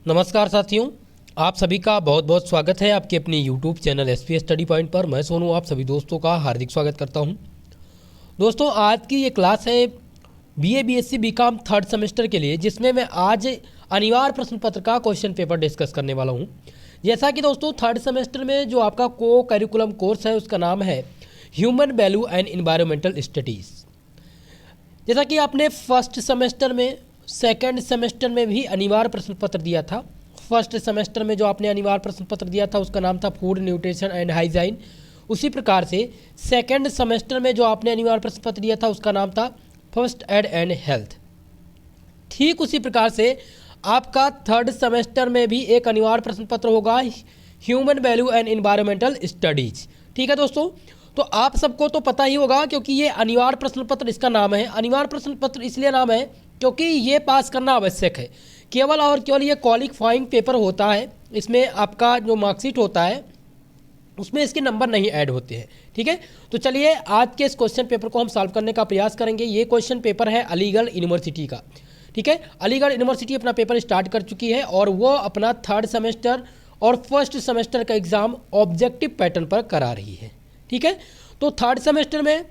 नमस्कार साथियों, आप सभी का बहुत बहुत स्वागत है आपके अपने YouTube channel SPS study point पर। मैं सोनू आप सभी दोस्तों का हार्दिक स्वागत करता हूं। दोस्तों, आज की ये क्लास है BA BSc BCom third semester के लिए, जिसमें मैं आज अनिवार्य प्रश्न पत्र का क्वेश्चन पेपर डिस्कस करने वाला हूं। जैसा कि दोस्तों थर्ड सेमेस्टर में जो आपका को करिकुलम कोर्स है उसका नाम है human value and environmental studies. जैसा कि आपने फर्स्ट सेमेस्टर में, सेकंड सेमेस्टर में भी अनिवार्य प्रश्न पत्र दिया था। फर्स्ट सेमेस्टर में जो आपने अनिवार्य प्रश्न पत्र दिया था उसका नाम था फूड न्यूट्रिशन एंड हाइजीन। उसी प्रकार से सेकंड सेमेस्टर में जो आपने अनिवार्य प्रश्न पत्र दिया था उसका नाम था फर्स्ट एड एंड हेल्थ। ठीक उसी प्रकार से आपका थर्ड सेमेस्टर में भी एक अनिवार्य प्रश्न पत्र होगा human value and environmental studies. ठीक है दोस्तों, तो आप सबको तो पता ही होगा क्योंकि ये अनिवार्य प्रश्न पत्र इसका नाम है। अनिवार्य प्रश्न पत्र इसलिए नाम है क्योंकि ये पास करना आवश्यक है। केवल और केवल ये क्वालिफाइंग पेपर होता है। इसमें आपका जो मार्कशीट होता है उसमें इसके नंबर नहीं ऐड होते हैं। ठीक है, तो चलिए आज के इस क्वेश्चन पेपर को हम सॉल्व करने का प्रयास करेंगे। ये क्वेश्चन पेपर है अलीगढ़ यूनिवर्सिटी का। ठीक है, अलीगढ़ यूनिवर्सिटी अपना पेपर स्टार्ट कर चुकी है और वो अपना थर्ड सेमेस्टर और फर्स्ट सेमेस्टर का एग्ज़ाम ऑब्जेक्टिव पैटर्न पर करा रही है। ठीक है, तो थर्ड सेमेस्टर में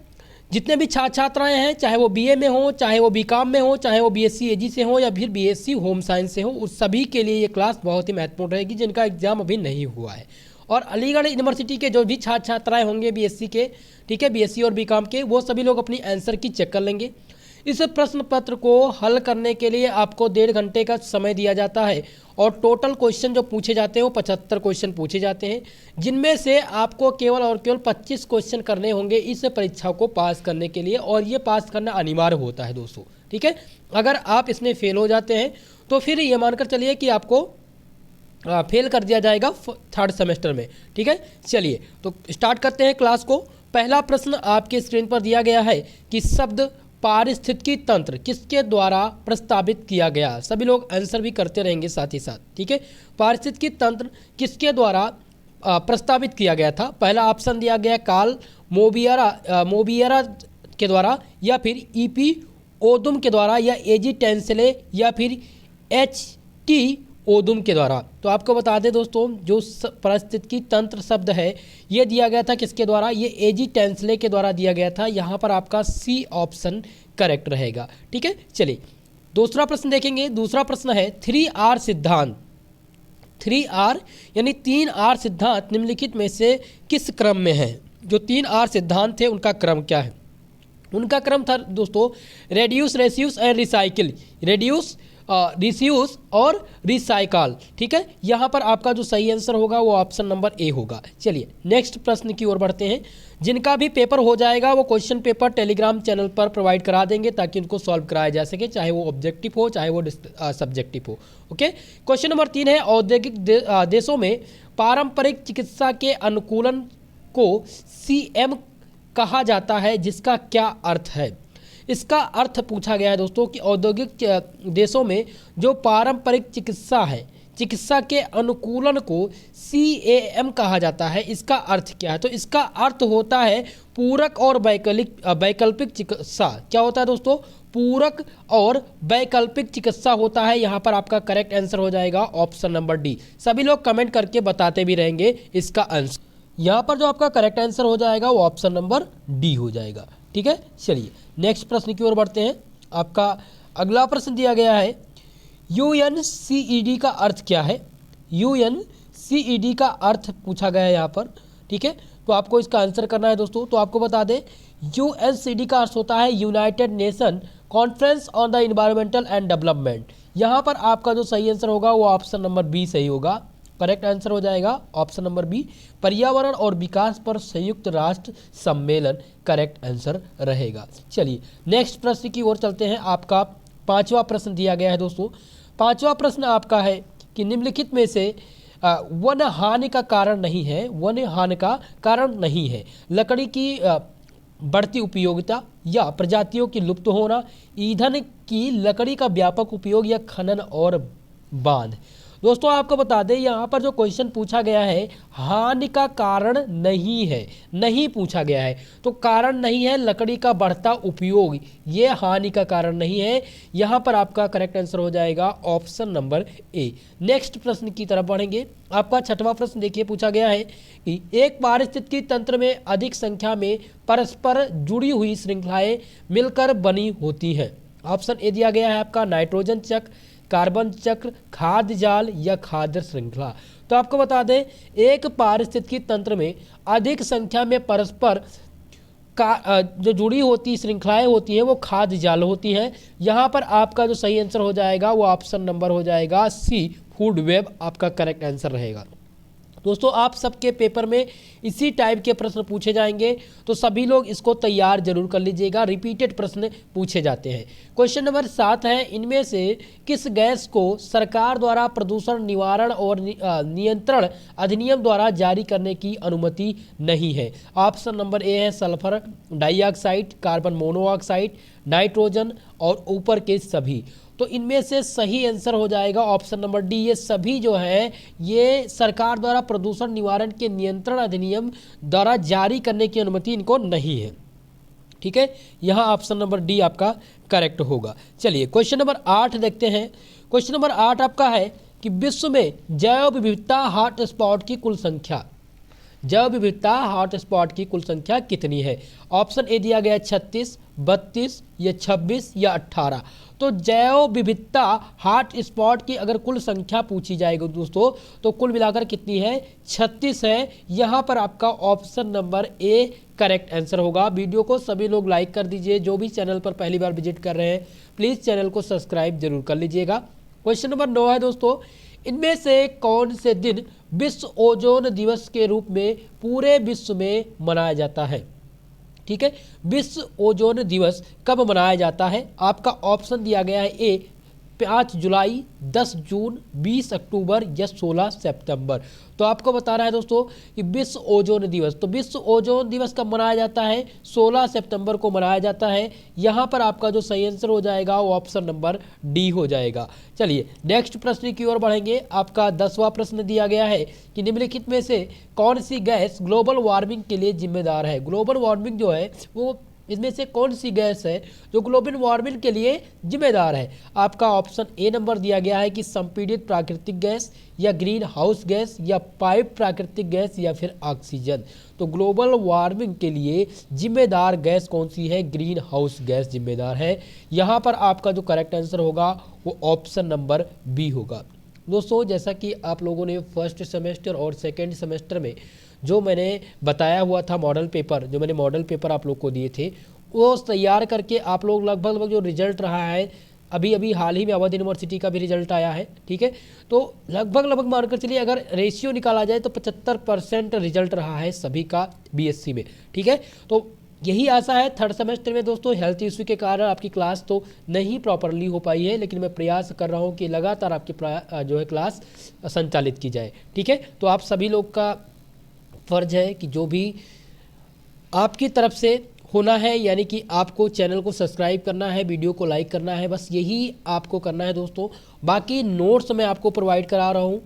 जितने भी छात्र छात्राएं हैं, चाहे वो बीए में हो, चाहे वो बीकॉम में हो, चाहे वो बीएससी एजी से हो या फिर बीएससी होम साइंस से हो, उस सभी के लिए ये क्लास बहुत ही महत्वपूर्ण रहेगी जिनका एग्जाम अभी नहीं हुआ है। और अलीगढ़ यूनिवर्सिटी के जो भी छात्र छात्राएं होंगे बीएससी के, ठीक है, बीएससी और बीकॉम के, वो सभी लोग अपनी आंसर की चेक कर लेंगे। इस प्रश्न पत्र को हल करने के लिए आपको 1.5 घंटे का समय दिया जाता है और टोटल क्वेश्चन जो पूछे जाते हैं वो 75 क्वेश्चन पूछे जाते हैं, जिनमें से आपको केवल और केवल 25 क्वेश्चन करने होंगे इस परीक्षा को पास करने के लिए, और ये पास करना अनिवार्य होता है दोस्तों। ठीक है, अगर आप इसमें फेल हो जाते हैं तो फिर ये मानकर चलिए कि आपको फेल कर दिया जाएगा थर्ड सेमेस्टर में। ठीक है, चलिए तो स्टार्ट करते हैं क्लास को। पहला प्रश्न आपके स्क्रीन पर दिया गया है कि शब्द पारिस्थितिकी तंत्र किसके द्वारा प्रस्तावित किया गया। सभी लोग आंसर भी करते रहेंगे साथ ही साथ। ठीक है, पारिस्थितिकी तंत्र किसके द्वारा प्रस्तावित किया गया था। पहला ऑप्शन दिया गया कार्ल मोबियरा के द्वारा, या फिर ईपी ओदुम के द्वारा, या एजी टेंसले, या फिर एच.टी. ओदुम के द्वारा। तो आपको बता दें दोस्तों, जो पारिस्थितिकी तंत्र शब्द है ये दिया गया था किसके द्वारा, ये एजी टेंसले के द्वारा दिया गया था। यहाँ पर आपका सी ऑप्शन करेक्ट रहेगा। ठीक है, चलिए दूसरा प्रश्न देखेंगे। दूसरा प्रश्न है 3R सिद्धांत। 3R यानी 3R सिद्धांत निम्नलिखित में से किस क्रम में है। जो 3R सिद्धांत थे उनका क्रम क्या है। उनका क्रम था दोस्तों रेड्यूस, रेस्यूस एंड रिसाइकिल। रेड्यूस, रिस्यूस और रिसाइकल। ठीक है, यहाँ पर आपका जो सही आंसर होगा वो ऑप्शन नंबर ए होगा। चलिए नेक्स्ट प्रश्न की ओर बढ़ते हैं। जिनका भी पेपर हो जाएगा वो क्वेश्चन पेपर टेलीग्राम चैनल पर प्रोवाइड करा देंगे ताकि उनको सॉल्व कराया जा सके, चाहे वो ऑब्जेक्टिव हो चाहे वो सब्जेक्टिव हो। ओके, क्वेश्चन नंबर 3 है औद्योगिक देशों में पारंपरिक चिकित्सा के अनुकूलन को CM कहा जाता है, जिसका क्या अर्थ है। इसका अर्थ पूछा गया है दोस्तों कि औद्योगिक देशों में जो पारंपरिक चिकित्सा है, चिकित्सा के अनुकूलन को CAM कहा जाता है। इसका अर्थ क्या है। तो इसका अर्थ होता है पूरक और वैकल्पिक चिकित्सा। क्या होता है दोस्तों, पूरक और वैकल्पिक चिकित्सा होता है। यहाँ पर आपका करेक्ट आंसर हो जाएगा ऑप्शन नंबर डी। सभी लोग कमेंट करके बताते भी रहेंगे इसका आंसर। यहाँ पर जो आपका करेक्ट आंसर हो जाएगा वो ऑप्शन नंबर डी हो जाएगा। ठीक है, चलिए नेक्स्ट प्रश्न की ओर बढ़ते हैं। आपका अगला प्रश्न दिया गया है UNCED का अर्थ क्या है। UNCED का अर्थ पूछा गया है यहाँ पर। ठीक है, तो आपको इसका आंसर करना है दोस्तों। तो आपको बता दें UNCED का अर्थ होता है United nation conference on the environmental and development. यहाँ पर आपका जो सही आंसर होगा वो ऑप्शन नंबर बी सही होगा। करेक्ट आंसर हो जाएगा ऑप्शन नंबर बी, पर्यावरण और विकास पर संयुक्त राष्ट्र सम्मेलन करेक्ट आंसर रहेगा। चलिए नेक्स्ट प्रश्न की ओर चलते हैं। आपका पांचवा प्रश्न दिया गया है दोस्तों। पांचवा प्रश्न आपका है कि निम्नलिखित में से वन हानि का कारण नहीं है। वन हानि का कारण नहीं है लकड़ी की बढ़ती उपयोगिता या प्रजातियों की लुप्त होना, ईंधन की लकड़ी का व्यापक उपयोग, या खनन और बांध। दोस्तों आपको बता दें यहाँ पर जो क्वेश्चन पूछा गया है हानि का कारण नहीं है, नहीं पूछा गया है। तो कारण नहीं है लकड़ी का बढ़ता उपयोग, ये हानि का कारण नहीं है। यहाँ पर आपका करेक्ट आंसर हो जाएगा ऑप्शन नंबर ए। नेक्स्ट प्रश्न की तरफ बढ़ेंगे। आपका छठवां प्रश्न देखिए, पूछा गया है कि एक पारिस्थितिकी तंत्र में अधिक संख्या में परस्पर जुड़ी हुई श्रृंखलाएं मिलकर बनी होती हैं। ऑप्शन ए दिया गया है आपका नाइट्रोजन चक्र, कार्बन चक्र, खाद्य जाल या खाद्य श्रृंखला। तो आपको बता दें एक पारिस्थितिकी तंत्र में अधिक संख्या में परस्पर का जो जुड़ी होती श्रृंखलाएं होती हैं वो खाद्य जाल होती हैं। यहाँ पर आपका जो सही आंसर हो जाएगा वो ऑप्शन नंबर हो जाएगा सी, फूड वेब आपका करेक्ट आंसर रहेगा। दोस्तों आप सबके पेपर में इसी टाइप के प्रश्न पूछे जाएंगे, तो सभी लोग इसको तैयार जरूर कर लीजिएगा। रिपीटेड प्रश्न पूछे जाते हैं। क्वेश्चन नंबर 7 है, इनमें से किस गैस को सरकार द्वारा प्रदूषण निवारण और नियंत्रण अधिनियम द्वारा जारी करने की अनुमति नहीं है। ऑप्शन नंबर ए है sulphur dioxide, carbon monoxide, nitrogen और ऊपर के सभी। तो इनमें से सही आंसर हो जाएगा ऑप्शन नंबर डी, ये सभी जो है ये सरकार द्वारा प्रदूषण निवारण के नियंत्रण अधिनियम द्वारा जारी करने की अनुमति इनको नहीं है। ठीक है, यहाँ ऑप्शन नंबर डी आपका करेक्ट होगा। चलिए क्वेश्चन नंबर 8 देखते हैं। क्वेश्चन नंबर 8 आपका है कि विश्व में जैव विविधता हॉट स्पॉट की कुल संख्या, जैव विविधता हॉट स्पॉट की कुल संख्या कितनी है। ऑप्शन ए दिया गया 36, 32 या 26 या 18। तो जैव विविधता हॉट स्पॉट की अगर कुल संख्या पूछी जाएगी दोस्तों तो कुल मिलाकर कितनी है, 36 है। यहाँ पर आपका option number A correct answer होगा। वीडियो को सभी लोग लाइक कर दीजिए। जो भी चैनल पर पहली बार विजिट कर रहे हैं प्लीज़ चैनल को सब्सक्राइब जरूर कर लीजिएगा। क्वेश्चन नंबर 9 है दोस्तों, इनमें से कौन से दिन विश्व ओजोन दिवस के रूप में पूरे विश्व में मनाया जाता है। ठीक है, विश्व ओजोन दिवस कब मनाया जाता है। आपका ऑप्शन दिया गया है ए 5 जुलाई, 10 जून, 20 अक्टूबर या 16 सितंबर। तो आपको बता रहा है दोस्तों कि विश्व ओजोन दिवस, तो विश्व ओजोन दिवस कब मनाया जाता है, 16 सितंबर को मनाया जाता है। यहाँ पर आपका जो सही आंसर हो जाएगा वो ऑप्शन नंबर डी हो जाएगा। चलिए नेक्स्ट प्रश्न की ओर बढ़ेंगे। आपका 10वां प्रश्न दिया गया है कि निम्नलिखित में से कौन सी गैस ग्लोबल वार्मिंग के लिए जिम्मेदार है। ग्लोबल वार्मिंग जो है वो इसमें से कौन सी गैस है जो ग्लोबल वार्मिंग के लिए जिम्मेदार है। आपका ऑप्शन ए नंबर दिया गया है कि संपीड़ित प्राकृतिक गैस या ग्रीन हाउस गैस या पाइप प्राकृतिक गैस या फिर ऑक्सीजन। तो ग्लोबल वार्मिंग के लिए जिम्मेदार गैस कौन सी है, ग्रीन हाउस गैस जिम्मेदार है। यहाँ पर आपका जो करेक्ट आंसर होगा वो ऑप्शन नंबर बी होगा। दोस्तों जैसा कि आप लोगों ने फर्स्ट सेमेस्टर और सेकेंड सेमेस्टर में जो मैंने बताया हुआ था मॉडल पेपर, जो मैंने मॉडल पेपर आप लोग को दिए थे वो तैयार करके आप लोग लगभग जो रिजल्ट रहा है अभी हाल ही में अवध यूनिवर्सिटी का भी रिजल्ट आया है। ठीक है, तो लगभग मानकर चलिए अगर रेशियो निकाला जाए तो 75% रिजल्ट रहा है सभी का बीएससी में। ठीक है, तो यही आशा है थर्ड सेमेस्टर में दोस्तों हेल्थ इश्यू के कारण आपकी क्लास तो नहीं प्रॉपरली हो पाई है, लेकिन मैं प्रयास कर रहा हूँ कि लगातार आपकी जो है क्लास संचालित की जाए। ठीक है, तो आप सभी लोग का फर्ज है कि जो भी आपकी तरफ से होना है, यानी कि आपको चैनल को सब्सक्राइब करना है, वीडियो को लाइक करना है, बस यही आपको करना है दोस्तों। बाकी नोट्स मैं आपको प्रोवाइड करा रहा हूँ,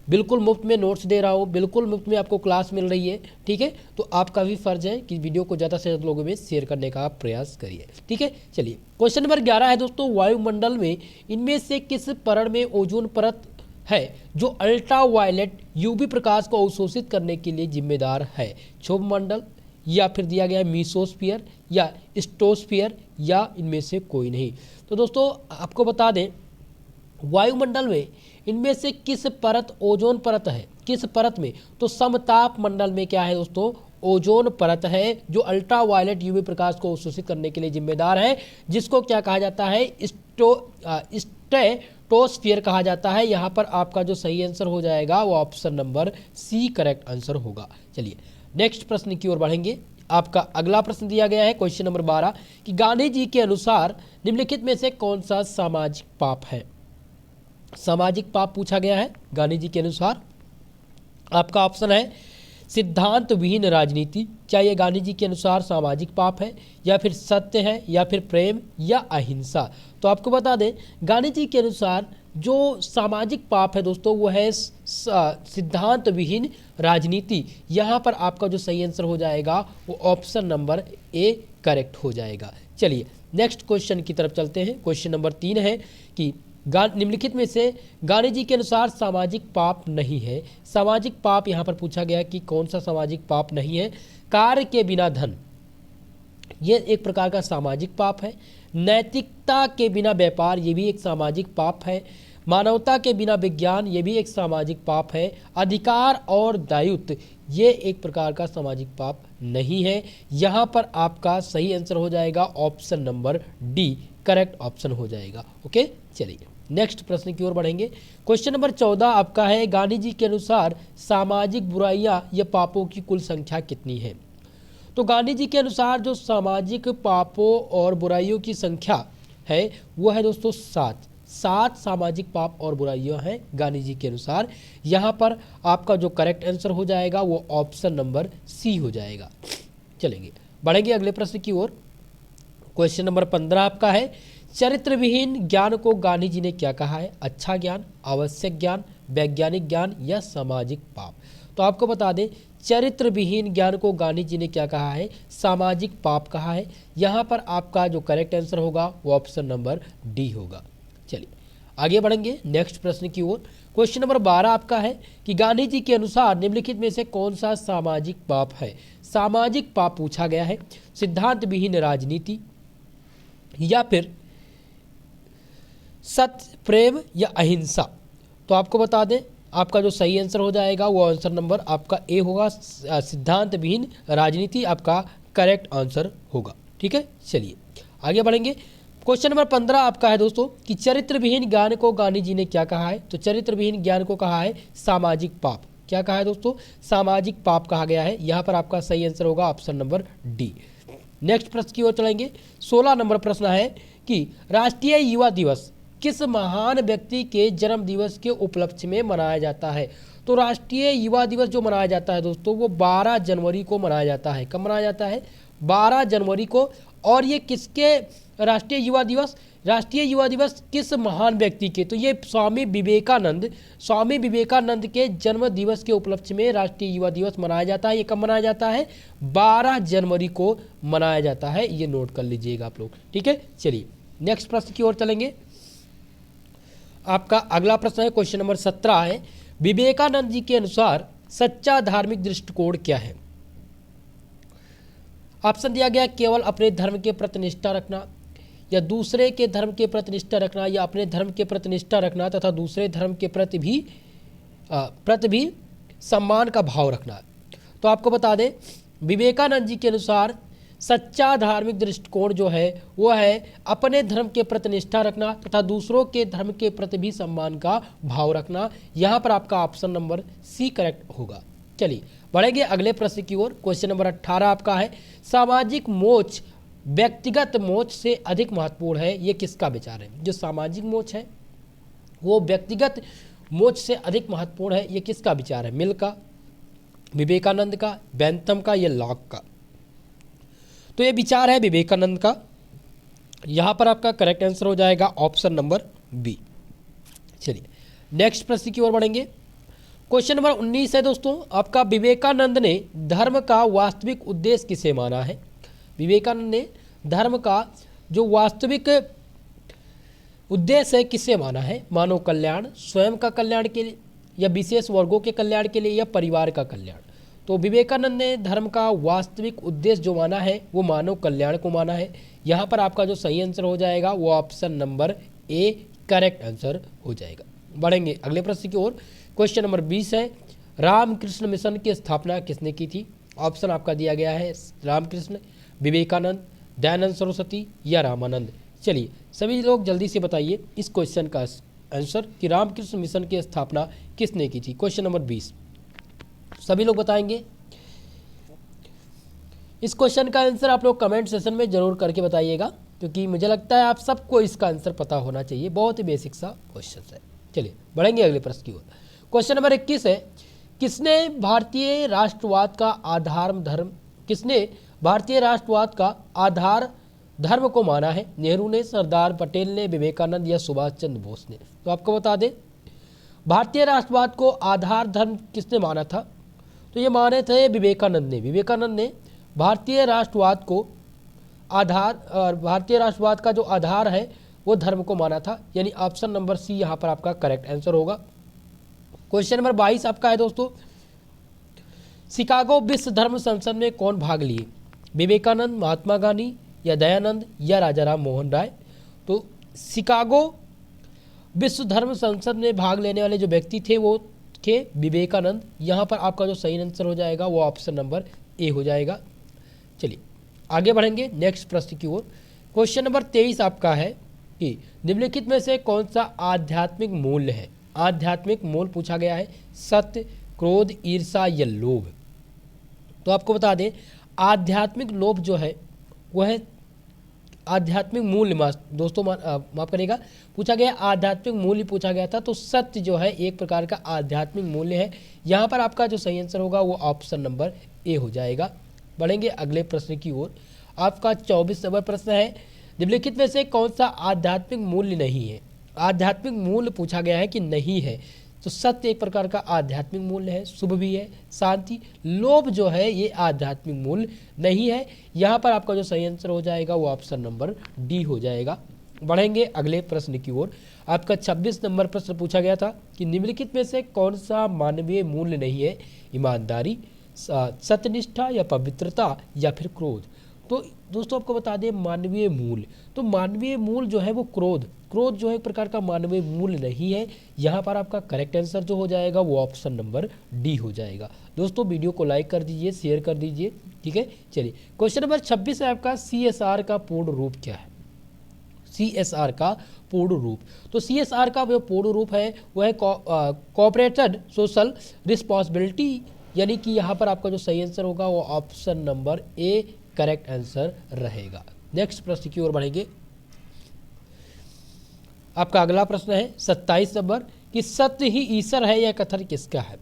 बिल्कुल मुफ्त में नोट्स दे रहा हूँ, बिल्कुल मुफ्त में आपको क्लास मिल रही है। ठीक है, तो आपका भी फर्ज है कि वीडियो को ज़्यादा से ज़्यादा लोगों में शेयर करने का आप प्रयास करिए। ठीक है, चलिए क्वेश्चन नंबर 11 है दोस्तों, वायुमंडल में इनमें से किस परत में ओजोन परत है जो अल्ट्रा वायलेट यूवी प्रकाश को अवशोषित करने के लिए जिम्मेदार है। क्षोभ मंडल या फिर दिया गया मीसोस्फीयर या स्ट्रोस्फीयर या इनमें से कोई नहीं। तो दोस्तों आपको बता दें वायुमंडल में इनमें से किस परत ओजोन परत है, किस परत में, तो समताप मंडल में क्या है दोस्तों, ओजोन परत है जो अल्ट्रा वायलेट यूवी प्रकाश को अवशोषित करने के लिए जिम्मेदार है, जिसको क्या कहा जाता है, स्ट्रेटोस्फीयर कहा जाता है। यहाँ पर आपका जो सही आंसर हो जाएगा वो option number C correct answer होगा। चलिए नेक्स्ट प्रश्न की ओर बढ़ेंगे। आपका अगला प्रश्न दिया गया है क्वेश्चन नंबर 12 कि गांधी जी के अनुसार निम्नलिखित में से कौन सा सामाजिक पाप है। सामाजिक पाप पूछा गया है गांधी जी के अनुसार। आपका ऑप्शन है सिद्धांत विहीन राजनीति, क्या ये गांधी जी के अनुसार सामाजिक पाप है, या फिर सत्य है, या फिर प्रेम या अहिंसा। तो आपको बता दें गांधी जी के अनुसार जो सामाजिक पाप है दोस्तों वो है सिद्धांत विहीन राजनीति। यहाँ पर आपका जो सही आंसर हो जाएगा वो ऑप्शन नंबर ए करेक्ट हो जाएगा। चलिए नेक्स्ट क्वेश्चन की तरफ चलते हैं। क्वेश्चन नंबर 3 है कि निम्नलिखित में से गांधी जी के अनुसार सामाजिक पाप नहीं है। सामाजिक पाप यहाँ पर पूछा गया कि कौन सा सामाजिक पाप नहीं है। कार्य के बिना धन, ये एक प्रकार का सामाजिक पाप है। नैतिकता के बिना व्यापार, ये भी एक सामाजिक पाप है। मानवता के बिना विज्ञान, ये भी एक सामाजिक पाप है। अधिकार और दायित्व, ये एक प्रकार का सामाजिक पाप नहीं है। यहाँ पर आपका सही आंसर हो जाएगा option number D correct option हो जाएगा। ओके, चलिए नेक्स्ट प्रश्न की ओर बढ़ेंगे। क्वेश्चन नंबर 14 आपका है, गांधी जी के अनुसार सामाजिक बुराइयां या पापों की कुल संख्या कितनी है। तो गांधी जी के अनुसार जो सामाजिक पापों और बुराइयों की संख्या है वो है दोस्तों 7 सामाजिक पाप और बुराइयां हैं गांधी जी के अनुसार। यहाँ पर आपका जो करेक्ट आंसर हो जाएगा वो ऑप्शन नंबर सी हो जाएगा। चलेंगे बढ़ेंगे अगले प्रश्न की ओर। क्वेश्चन नंबर 15 आपका है, चरित्र विहीन ज्ञान को गांधी जी ने क्या कहा है। अच्छा ज्ञान, आवश्यक ज्ञान, वैज्ञानिक ज्ञान या सामाजिक पाप। तो आपको बता दें चरित्र विहीन ज्ञान को गांधी जी ने क्या कहा है, सामाजिक पाप कहा है। यहाँ पर आपका जो करेक्ट आंसर होगा वो ऑप्शन नंबर डी होगा। चलिए आगे बढ़ेंगे नेक्स्ट प्रश्न की ओर। क्वेश्चन नंबर 12 आपका है कि गांधी जी के अनुसार निम्नलिखित में से कौन सा सामाजिक पाप है। सामाजिक पाप पूछा गया है, सिद्धांत विहीन राजनीति या फिर सत्य, प्रेम या अहिंसा। तो आपको बता दें आपका जो सही आंसर हो जाएगा वो आंसर नंबर आपका ए होगा, सिद्धांत विहीन राजनीति आपका करेक्ट आंसर होगा। ठीक है, चलिए आगे बढ़ेंगे। क्वेश्चन नंबर 15 आपका है दोस्तों कि चरित्र विहीन ज्ञान को गांधी जी ने क्या कहा है। तो चरित्र विहीन ज्ञान को कहा है सामाजिक पाप। क्या कहा है दोस्तों, सामाजिक पाप कहा गया है। यहाँ पर आपका सही आंसर होगा ऑप्शन नंबर डी। नेक्स्ट प्रश्न की ओर चलेंगे। 16 नंबर प्रश्न है कि राष्ट्रीय युवा दिवस किस महान व्यक्ति के जन्म दिवस के उपलक्ष्य में मनाया जाता है। तो राष्ट्रीय युवा दिवस जो मनाया जाता है दोस्तों वो 12 जनवरी को मनाया जाता है। कब मनाया जाता है, 12 जनवरी को। और ये किसके राष्ट्रीय युवा दिवस, राष्ट्रीय युवा दिवस किस महान व्यक्ति के, तो ये स्वामी विवेकानंद के जन्म दिवस के उपलक्ष्य में राष्ट्रीय युवा दिवस मनाया जाता है। ये कब मनाया जाता है, 12 जनवरी को मनाया जाता है। ये नोट कर लीजिएगा आप लोग। ठीक है, चलिए नेक्स्ट प्रश्न की ओर चलेंगे। आपका अगला प्रश्न है क्वेश्चन नंबर 17 है, विवेकानंद जी के अनुसार सच्चा धार्मिक दृष्टिकोण क्या है। ऑप्शन दिया गया केवल अपने धर्म के प्रति निष्ठा रखना, या दूसरे के धर्म के प्रति निष्ठा रखना, या अपने धर्म के प्रति निष्ठा रखना तथा दूसरे धर्म के प्रति भी सम्मान का भाव रखना। तो आपको बता दें विवेकानंद जी के अनुसार सच्चा धार्मिक दृष्टिकोण जो है वो है अपने धर्म के प्रति निष्ठा रखना तथा दूसरों के धर्म के प्रति भी सम्मान का भाव रखना। यहाँ पर आपका ऑप्शन नंबर सी करेक्ट होगा। चलिए बढ़ेंगे अगले प्रश्न की ओर। क्वेश्चन नंबर 18 आपका है, सामाजिक मोक्ष व्यक्तिगत मोक्ष से अधिक महत्वपूर्ण है, ये किसका विचार है। जो सामाजिक मोक्ष है वो व्यक्तिगत मोक्ष से अधिक महत्वपूर्ण है, ये किसका विचार है। मिल का, विवेकानंद का, बेंथम का या लॉक का। तो ये विचार है विवेकानंद का। यहाँ पर आपका करेक्ट आंसर हो जाएगा ऑप्शन नंबर बी। चलिए नेक्स्ट प्रश्न की ओर बढ़ेंगे। क्वेश्चन नंबर 19 है दोस्तों आपका, विवेकानंद ने धर्म का वास्तविक उद्देश्य किसे माना है। विवेकानंद ने धर्म का जो वास्तविक उद्देश्य है किसे माना है। मानव कल्याण, स्वयं का कल्याण के लिए, या विशेष वर्गों के कल्याण के लिए, या परिवार का कल्याण। तो विवेकानंद ने धर्म का वास्तविक उद्देश्य जो माना है वो मानव कल्याण को माना है। यहाँ पर आपका जो सही आंसर हो जाएगा वो option number A correct answer हो जाएगा। बढ़ेंगे अगले प्रश्न की ओर। क्वेश्चन नंबर 20 है, रामकृष्ण मिशन की स्थापना किसने की थी। ऑप्शन आपका दिया गया है रामकृष्ण, विवेकानंद, दयानंद सरस्वती या रामानंद। चलिए सभी लोग जल्दी से बताइए इस क्वेश्चन का आंसर कि रामकृष्ण मिशन की स्थापना किसने की थी। क्वेश्चन नंबर 20 सभी लोग बताएंगे। इस क्वेश्चन का आंसर आप लोग कमेंट सेशन में जरूर करके बताइएगा, क्योंकि मुझे लगता है आप सबको इसका आंसर पता होना चाहिए। बहुत ही बेसिक सा क्वेश्चन है। चलिए बढ़ेंगे अगले प्रश्न की ओर। क्वेश्चन नंबर 21 है, किसने भारतीय राष्ट्रवाद का आधार धर्म को माना है? नेहरू ने, सरदार पटेल ने, विवेकानंद या सुभाष चंद्र बोस ने? तो आपको बता दें, भारतीय राष्ट्रवाद को आधार धर्म किसने माना था? तो ये थे विवेकानंद ने। विवेकानंद ने भारतीय राष्ट्रवाद को भारतीय राष्ट्रवाद का जो आधार है वो धर्म को माना था, यानी ऑप्शन नंबर सी यहाँ पर आपका करेक्ट आंसर होगा। क्वेश्चन नंबर 22 आपका है दोस्तों, शिकागो विश्व धर्म संसद में कौन भाग लिए? विवेकानंद, महात्मा गांधी या दयानंद या राजा राम मोहन राय? तो शिकागो विश्व धर्म संसद में भाग लेने वाले जो व्यक्ति थे वो थे विवेकानंद। यहाँ पर आपका जो सही आंसर हो जाएगा वो ऑप्शन नंबर ए हो जाएगा। चलिए आगे बढ़ेंगे नेक्स्ट प्रश्न की ओर। क्वेश्चन नंबर 23 आपका है कि निम्नलिखित में से कौन सा आध्यात्मिक मूल्य है? आध्यात्मिक मूल्य पूछा गया है, सत्य, क्रोध, ईर्ष्या या लोभ? तो आपको बता दें, आध्यात्मिक लोभ जो है वह है आध्यात्मिक मूल्य। दोस्तों माफ करिएगा, पूछा गया आध्यात्मिक मूल्य पूछा गया था, तो सत्य जो है एक प्रकार का आध्यात्मिक मूल्य है। यहाँ पर आपका जो सही आंसर होगा वो ऑप्शन नंबर ए हो जाएगा। बढ़ेंगे अगले प्रश्न की ओर। आपका 24 नंबर प्रश्न है, निम्नलिखित में से कौन सा आध्यात्मिक मूल्य नहीं है? आध्यात्मिक मूल्य पूछा गया है कि नहीं है, तो सत्य एक प्रकार का आध्यात्मिक मूल्य है, शुभ भी है, शांति, लोभ जो है ये आध्यात्मिक मूल्य नहीं है। यहाँ पर आपका जो सही आंसर हो जाएगा वो ऑप्शन नंबर डी हो जाएगा। बढ़ेंगे अगले प्रश्न की ओर। आपका 26 नंबर प्रश्न पूछा गया था कि निम्नलिखित में से कौन सा मानवीय मूल्य नहीं है? ईमानदारी, सत्यनिष्ठा या पवित्रता या फिर क्रोध? तो दोस्तों आपको बता दें मानवीय मूल्य, तो मानवीय मूल्य जो है वो क्रोध जो है एक प्रकार का मानवीय मूल्य नहीं है। यहाँ पर आपका करेक्ट आंसर जो हो जाएगा वो ऑप्शन नंबर डी हो जाएगा। दोस्तों वीडियो को लाइक कर दीजिए, शेयर कर दीजिए, ठीक है। चलिए क्वेश्चन नंबर 26 है आपका, CSR का पूर्ण रूप क्या है? CSR का पूर्ण रूप, तो CSR का जो पूर्ण रूप है वह है कॉर्पोरेटेड सोशल रिस्पॉन्सिबिलिटी, यानी कि यहाँ पर आपका जो सही आंसर होगा वो option number A correct answer रहेगा। नेक्स्ट प्रश्न की ओर बढ़ेंगे। आपका अगला प्रश्न है 27 नंबर कि सत्य ही ईश्वर है, यह कथन किसका है?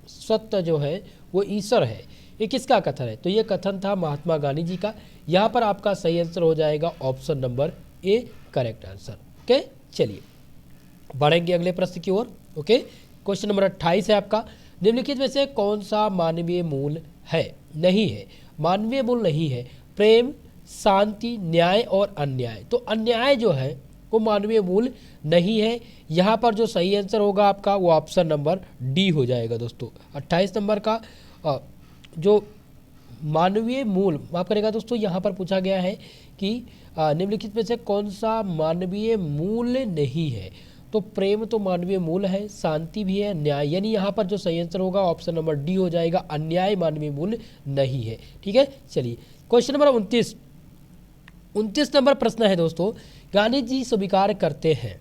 सत्य जो है वो ईश्वर है, ये किसका कथन है? तो ये कथन था महात्मा गांधी जी का। यहाँ पर आपका सही आंसर हो जाएगा option number A correct answer. Okay, चलिए बढ़ेंगे अगले प्रश्न की ओर। ओके, क्वेश्चन नंबर 28 है आपका, निम्नलिखित में से कौन सा मानवीय मूल्य है? नहीं है, मानवीय मूल्य नहीं है। प्रेम, शांति, न्याय और अन्याय? तो अन्याय जो है वो मानवीय मूल्य नहीं है। यहाँ पर जो सही आंसर होगा आपका वो ऑप्शन नंबर डी हो जाएगा। दोस्तों 28 नंबर का जो मानवीय मूल्य माफ करेगा दोस्तों, यहाँ पर पूछा गया है कि निम्नलिखित में से कौन सा मानवीय मूल्य नहीं है? तो प्रेम तो मानवीय मूल्य है, शांति भी है, न्याय, यानी यहाँ पर जो सही आंसर होगा ऑप्शन नंबर डी हो जाएगा। अन्याय मानवीय मूल्य नहीं है, ठीक है। चलिए क्वेश्चन नंबर 29 नंबर प्रश्न है दोस्तों, गांधी जी स्वीकार करते हैं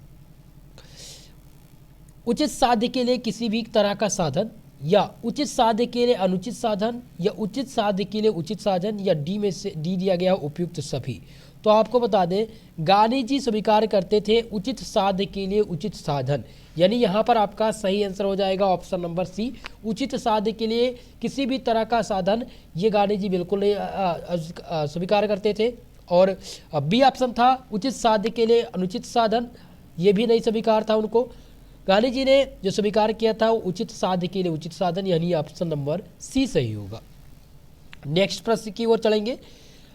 उचित साध्य के लिए किसी भी तरह का साधन, या उचित साध्य के लिए अनुचित साधन, या उचित साध्य के लिए उचित साधन, या डी में से डी दिया गया उपयुक्त सभी? तो आपको बता दें गांधी जी स्वीकार करते थे उचित साध्य के लिए उचित साधन, यानी यहाँ पर आपका सही आंसर हो जाएगा ऑप्शन नंबर सी, उचित साध्य के लिए किसी भी तरह का साधन ये गांधी जी बिल्कुल नहीं स्वीकार करते थे। और बी ऑप्शन था उचित साध्य के लिए अनुचित साधन, ये भी नहीं स्वीकार था उनको। गांधी जी ने जो स्वीकार किया था वो उचित साध्य के लिए उचित साधन, यानी ऑप्शन नंबर सी सही होगा। नेक्स्ट प्रश्न की ओर चलेंगे।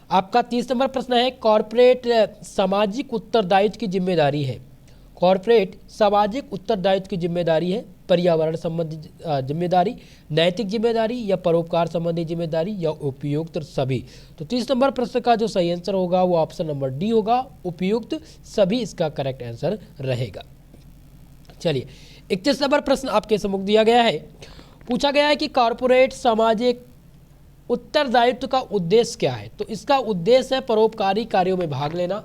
आपका 30 नंबर प्रश्न है, कॉर्पोरेट सामाजिक उत्तरदायित्व की जिम्मेदारी है? कॉर्पोरेट सामाजिक उत्तरदायित्व की जिम्मेदारी है पर्यावरण संबंधी जिम्मेदारी, नैतिक जिम्मेदारी, या परोपकार संबंधी जिम्मेदारी, या उपयुक्त सभी? तो 30 नंबर प्रश्न का जो सही आंसर होगा वो ऑप्शन नंबर डी होगा, उपयुक्त सभी इसका करेक्ट आंसर रहेगा। चलिए 31 नंबर प्रश्न आपके सम्मुख दिया गया है, पूछा गया है कि कॉर्पोरेट सामाजिक उत्तरदायित्व का उद्देश्य क्या है? तो इसका उद्देश्य है परोपकारी कार्यों में भाग लेना,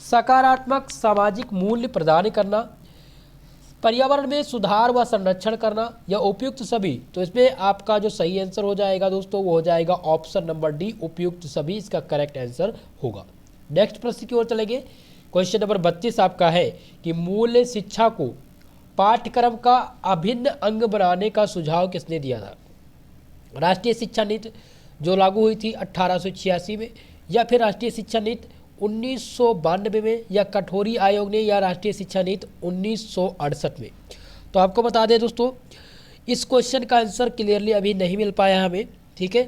सकारात्मक सामाजिक मूल्य प्रदान करना, पर्यावरण में सुधार व संरक्षण करना, या उपयुक्त सभी? तो इसमें आपका जो सही आंसर हो जाएगा दोस्तों वो हो जाएगा ऑप्शन नंबर डी, उपयुक्त सभी इसका करेक्ट आंसर होगा। नेक्स्ट प्रश्न की ओर चलेंगे। क्वेश्चन नंबर 32 आपका है कि मूल्य शिक्षा को पाठ्यक्रम का अभिन्न अंग बनाने का सुझाव किसने दिया था? राष्ट्रीय शिक्षा नीति जो लागू हुई थी 1886 में, या फिर राष्ट्रीय शिक्षा नीति 1992 में, या कठोरी आयोग ने, या राष्ट्रीय शिक्षा नीति 1968 में। तो आपको बता दें दोस्तों, इस क्वेश्चन का आंसर क्लियरली अभी नहीं मिल पाया हमें, ठीक है।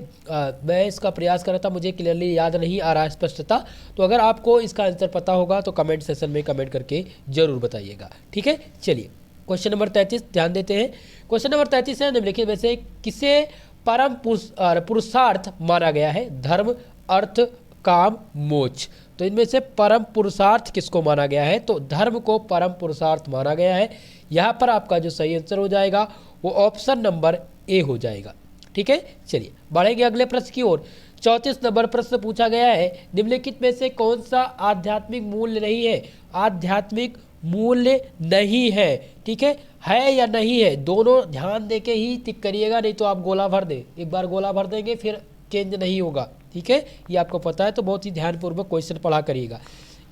मैं इसका प्रयास कर रहा था, मुझे क्लियरली याद नहीं आ रहा स्पष्टता। तो अगर आपको इसका आंसर पता होगा तो कमेंट सेशन में कमेंट करके जरूर बताइएगा, ठीक है। चलिए क्वेश्चन नंबर 33 ध्यान देते हैं। क्वेश्चन नंबर 33 है, निम्नलिखित में से किसे परम पुरुषार्थ माना गया है? धर्म, अर्थ, काम, मोक्ष। तो इनमें से परम पुरुषार्थ किसको माना गया है? तो धर्म को परम पुरुषार्थ माना गया है। यहाँ पर आपका जो सही आंसर हो जाएगा वो ऑप्शन नंबर ए हो जाएगा, ठीक है। चलिए बढ़ेंगे अगले प्रश्न की ओर। 34 नंबर प्रश्न पूछा गया है, निम्नलिखित में से कौन सा आध्यात्मिक मूल्य नहीं है? आध्यात्मिक मूल्य नहीं है, ठीक है या नहीं है, दोनों ध्यान देके ही टिक करिएगा, नहीं तो आप गोला भर दें। एक बार गोला भर देंगे फिर चेंज नहीं होगा, ठीक है। ये आपको पता है, तो बहुत ही ध्यानपूर्वक क्वेश्चन पढ़ा करिएगा।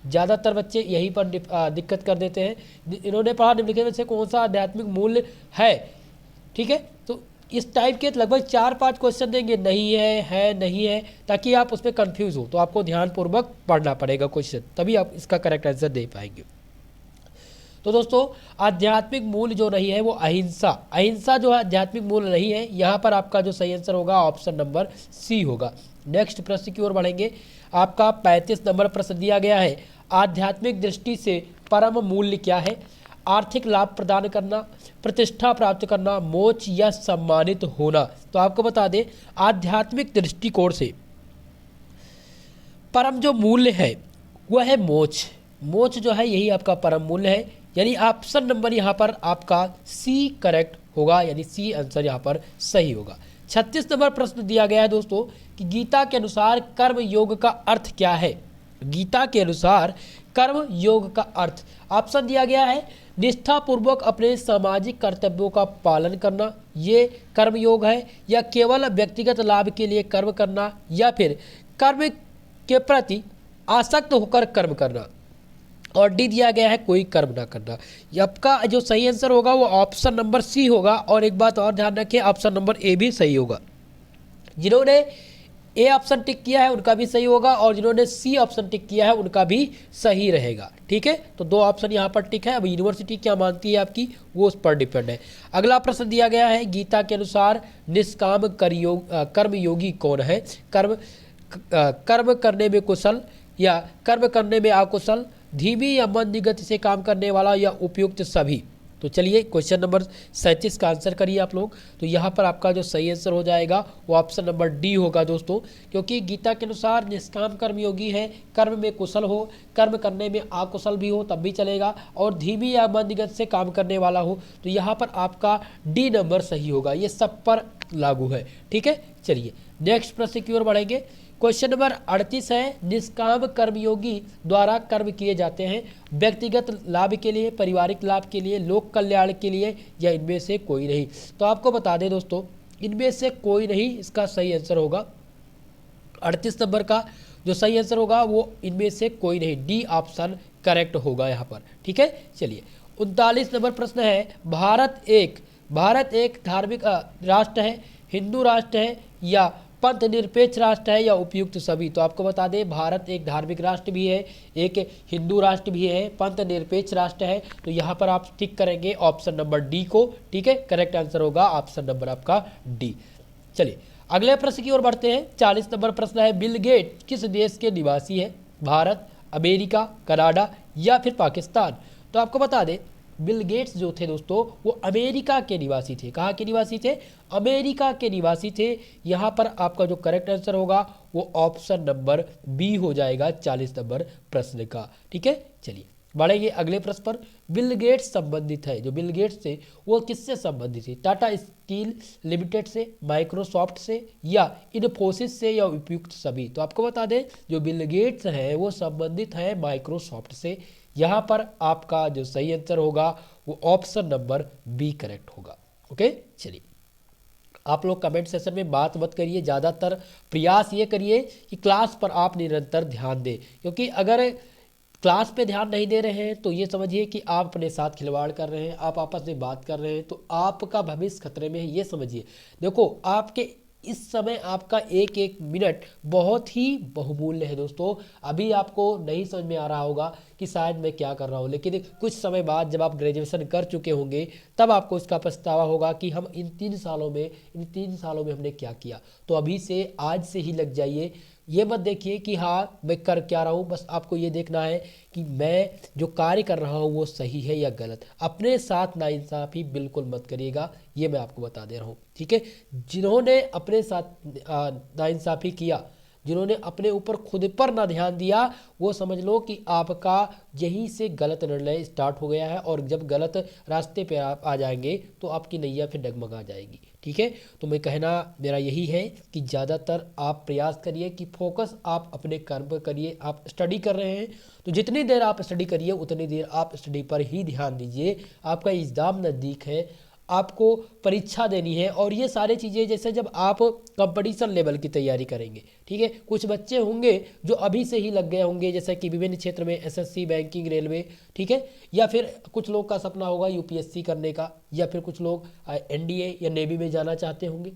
ज़्यादातर बच्चे यहीं पर दिक्कत कर देते हैं। इन्होंने पढ़ा निम्नलिखित में से कौन सा आध्यात्मिक मूल्य है, ठीक है। तो इस टाइप के लगभग 4-5 क्वेश्चन देंगे, नहीं है नहीं है, ताकि आप उसमें कंफ्यूज हो। तो आपको ध्यानपूर्वक पढ़ना पड़ेगा क्वेश्चन, तभी आप इसका करेक्ट आंसर दे पाएंगे। तो दोस्तों आध्यात्मिक मूल्य जो नहीं है वो अहिंसा, अहिंसा जो है आध्यात्मिक मूल्य नहीं है। यहाँ पर आपका जो सही आंसर होगा ऑप्शन नंबर सी होगा। नेक्स्ट प्रश्न की ओर बढ़ेंगे। आपका 35 नंबर प्रश्न दिया गया है, आध्यात्मिक दृष्टि से परम मूल्य क्या है? आर्थिक लाभ प्रदान करना, प्रतिष्ठा प्राप्त करना, मोक्ष या सम्मानित होना। तो आपको बता दें आध्यात्मिक दृष्टिकोण से परम जो मूल्य है वह है मोक्ष। मोक्ष जो है यही आपका परम मूल्य है, यानी ऑप्शन नंबर यहाँ पर आपका सी करेक्ट होगा, यानी सी आंसर यहाँ पर सही होगा। 36 नंबर प्रश्न दिया गया है दोस्तों कि गीता के अनुसार कर्म योग का अर्थ क्या है? गीता के अनुसार कर्म योग का अर्थ, ऑप्शन दिया गया है निष्ठापूर्वक अपने सामाजिक कर्तव्यों का पालन करना, ये कर्म योग है, या केवल व्यक्तिगत लाभ के लिए कर्म करना, या फिर कर्म के प्रति आसक्त होकर कर्म करना, और डी दिया गया है कोई कर्म ना करना। आपका जो सही आंसर होगा वो ऑप्शन नंबर सी होगा। और एक बात और ध्यान रखें, ऑप्शन नंबर ए भी सही होगा। जिन्होंने ए ऑप्शन टिक किया है उनका भी सही होगा, और जिन्होंने सी ऑप्शन टिक किया है उनका भी सही रहेगा, ठीक है। तो 2 ऑप्शन यहाँ पर टिक है। अब यूनिवर्सिटी क्या मानती है आपकी, वो उस पर डिपेंड है। अगला प्रश्न दिया गया है, गीता के अनुसार निष्काम कर्मयोगी कौन है? कर्म करने में कुशल, या कर्म करने में अकुशल, धीमी या मंद गति से काम करने वाला, या उपयुक्त सभी। तो चलिए क्वेश्चन नंबर 37 का आंसर करिए आप लोग। तो यहाँ पर आपका जो सही आंसर हो जाएगा वो ऑप्शन नंबर डी होगा दोस्तों, क्योंकि गीता के अनुसार निष्काम कर्मयोगी है, कर्म में कुशल हो, कर्म करने में अकुशल भी हो तब भी चलेगा, और धीमी या मंद गति से काम करने वाला हो। तो यहाँ पर आपका डी नंबर सही होगा, ये सब पर लागू है, ठीक है। चलिए नेक्स्ट प्रश्न की ओर बढ़ेंगे। क्वेश्चन नंबर 38 है, निष्काम कर्मयोगी द्वारा कर्म किए जाते हैं व्यक्तिगत लाभ के लिए, पारिवारिक लाभ के लिए, लोक कल्याण के लिए, या इनमें से कोई नहीं। तो आपको बता दें दोस्तों इनमें से कोई नहीं इसका सही आंसर होगा। 38 नंबर का जो सही आंसर होगा वो इनमें से कोई नहीं, डी ऑप्शन करेक्ट होगा यहाँ पर, ठीक है। चलिए 39 नंबर प्रश्न है, भारत एक धार्मिक राष्ट्र है, हिंदू राष्ट्र है, या पंथ निरपेक्ष राष्ट्र है, या उपयुक्त सभी। तो आपको बता दें भारत एक धार्मिक राष्ट्र भी है, एक हिंदू राष्ट्र भी है, पंथ निरपेक्ष राष्ट्र है। तो यहाँ पर आप टिक करेंगे ऑप्शन नंबर डी को, ठीक है। करेक्ट आंसर होगा ऑप्शन नंबर आपका डी। चलिए अगले प्रश्न की ओर बढ़ते हैं। 40 नंबर प्रश्न है, बिल गेट किस देश के निवासी है? भारत, अमेरिका, कनाडा, या फिर पाकिस्तान। तो आपको बता दें बिल गेट्स जो थे दोस्तों वो अमेरिका के निवासी थे। कहाँ के निवासी थे? अमेरिका के निवासी थे। यहाँ पर आपका जो करेक्ट आंसर होगा वो ऑप्शन नंबर बी हो जाएगा 40 नंबर प्रश्न का, ठीक है। चलिए बढ़ेंगे अगले प्रश्न पर। बिल गेट्स संबंधित है, जो बिल गेट्स थे वो किससे संबंधित है? टाटा स्टील लिमिटेड से, माइक्रोसॉफ्ट से, या इन्फोसिस से, या उपयुक्त सभी। तो आपको बता दें जो बिल गेट्स हैं वो संबंधित है माइक्रोसॉफ्ट से। यहाँ पर आपका जो सही आंसर होगा वो ऑप्शन नंबर बी करेक्ट होगा, ओके। चलिए आप लोग कमेंट सेशन में बात मत करिए, ज़्यादातर प्रयास ये करिए कि क्लास पर आप निरंतर ध्यान दें, क्योंकि अगर क्लास पे ध्यान नहीं दे रहे हैं तो ये समझिए कि आप अपने साथ खिलवाड़ कर रहे हैं, आप आपस में बात कर रहे हैं, तो आपका भविष्य खतरे में है, ये समझिए। देखो आपके इस समय आपका एक एक मिनट बहुत ही बहुमूल्य है दोस्तों। अभी आपको नहीं समझ में आ रहा होगा कि शायद मैं क्या कर रहा हूँ, लेकिन कुछ समय बाद जब आप ग्रेजुएशन कर चुके होंगे तब आपको इसका पछतावा होगा कि हम इन 3 सालों में हमने क्या किया। तो अभी से, आज से ही लग जाइए। ये मत देखिए कि हाँ मैं कर क्या रहा हूँ, बस आपको ये देखना है कि मैं जो कार्य कर रहा हूँ वो सही है या गलत। अपने साथ नाइंसाफ़ी बिल्कुल मत करिएगा, ये मैं आपको बता दे रहा हूँ, ठीक है। जिन्होंने अपने साथ नाइंसाफ़ी किया, जिन्होंने अपने ऊपर खुद पर ना ध्यान दिया, वो समझ लो कि आपका यहीं से गलत निर्णय स्टार्ट हो गया है, और जब गलत रास्ते पे आप आ जाएंगे तो आपकी नैया फिर डगमगा जाएगी, ठीक है। तो मैं कहना मेरा यही है कि ज़्यादातर आप प्रयास करिए कि फोकस आप अपने कर्म पर करिए। आप स्टडी कर रहे हैं तो जितनी देर आप स्टडी करिए उतनी देर आप स्टडी पर ही ध्यान दीजिए। आपका एग्ज़ाम नज़दीक है, आपको परीक्षा देनी है, और ये सारी चीज़ें जैसे जब आप कंपटीशन लेवल की तैयारी करेंगे, ठीक है। कुछ बच्चे होंगे जो अभी से ही लग गए होंगे, जैसे कि विभिन्न क्षेत्र में एसएससी, बैंकिंग, रेलवे, ठीक है। या फिर कुछ लोग का सपना होगा यूपीएससी करने का, या फिर कुछ लोग एनडीए या नेवी में जाना चाहते होंगे,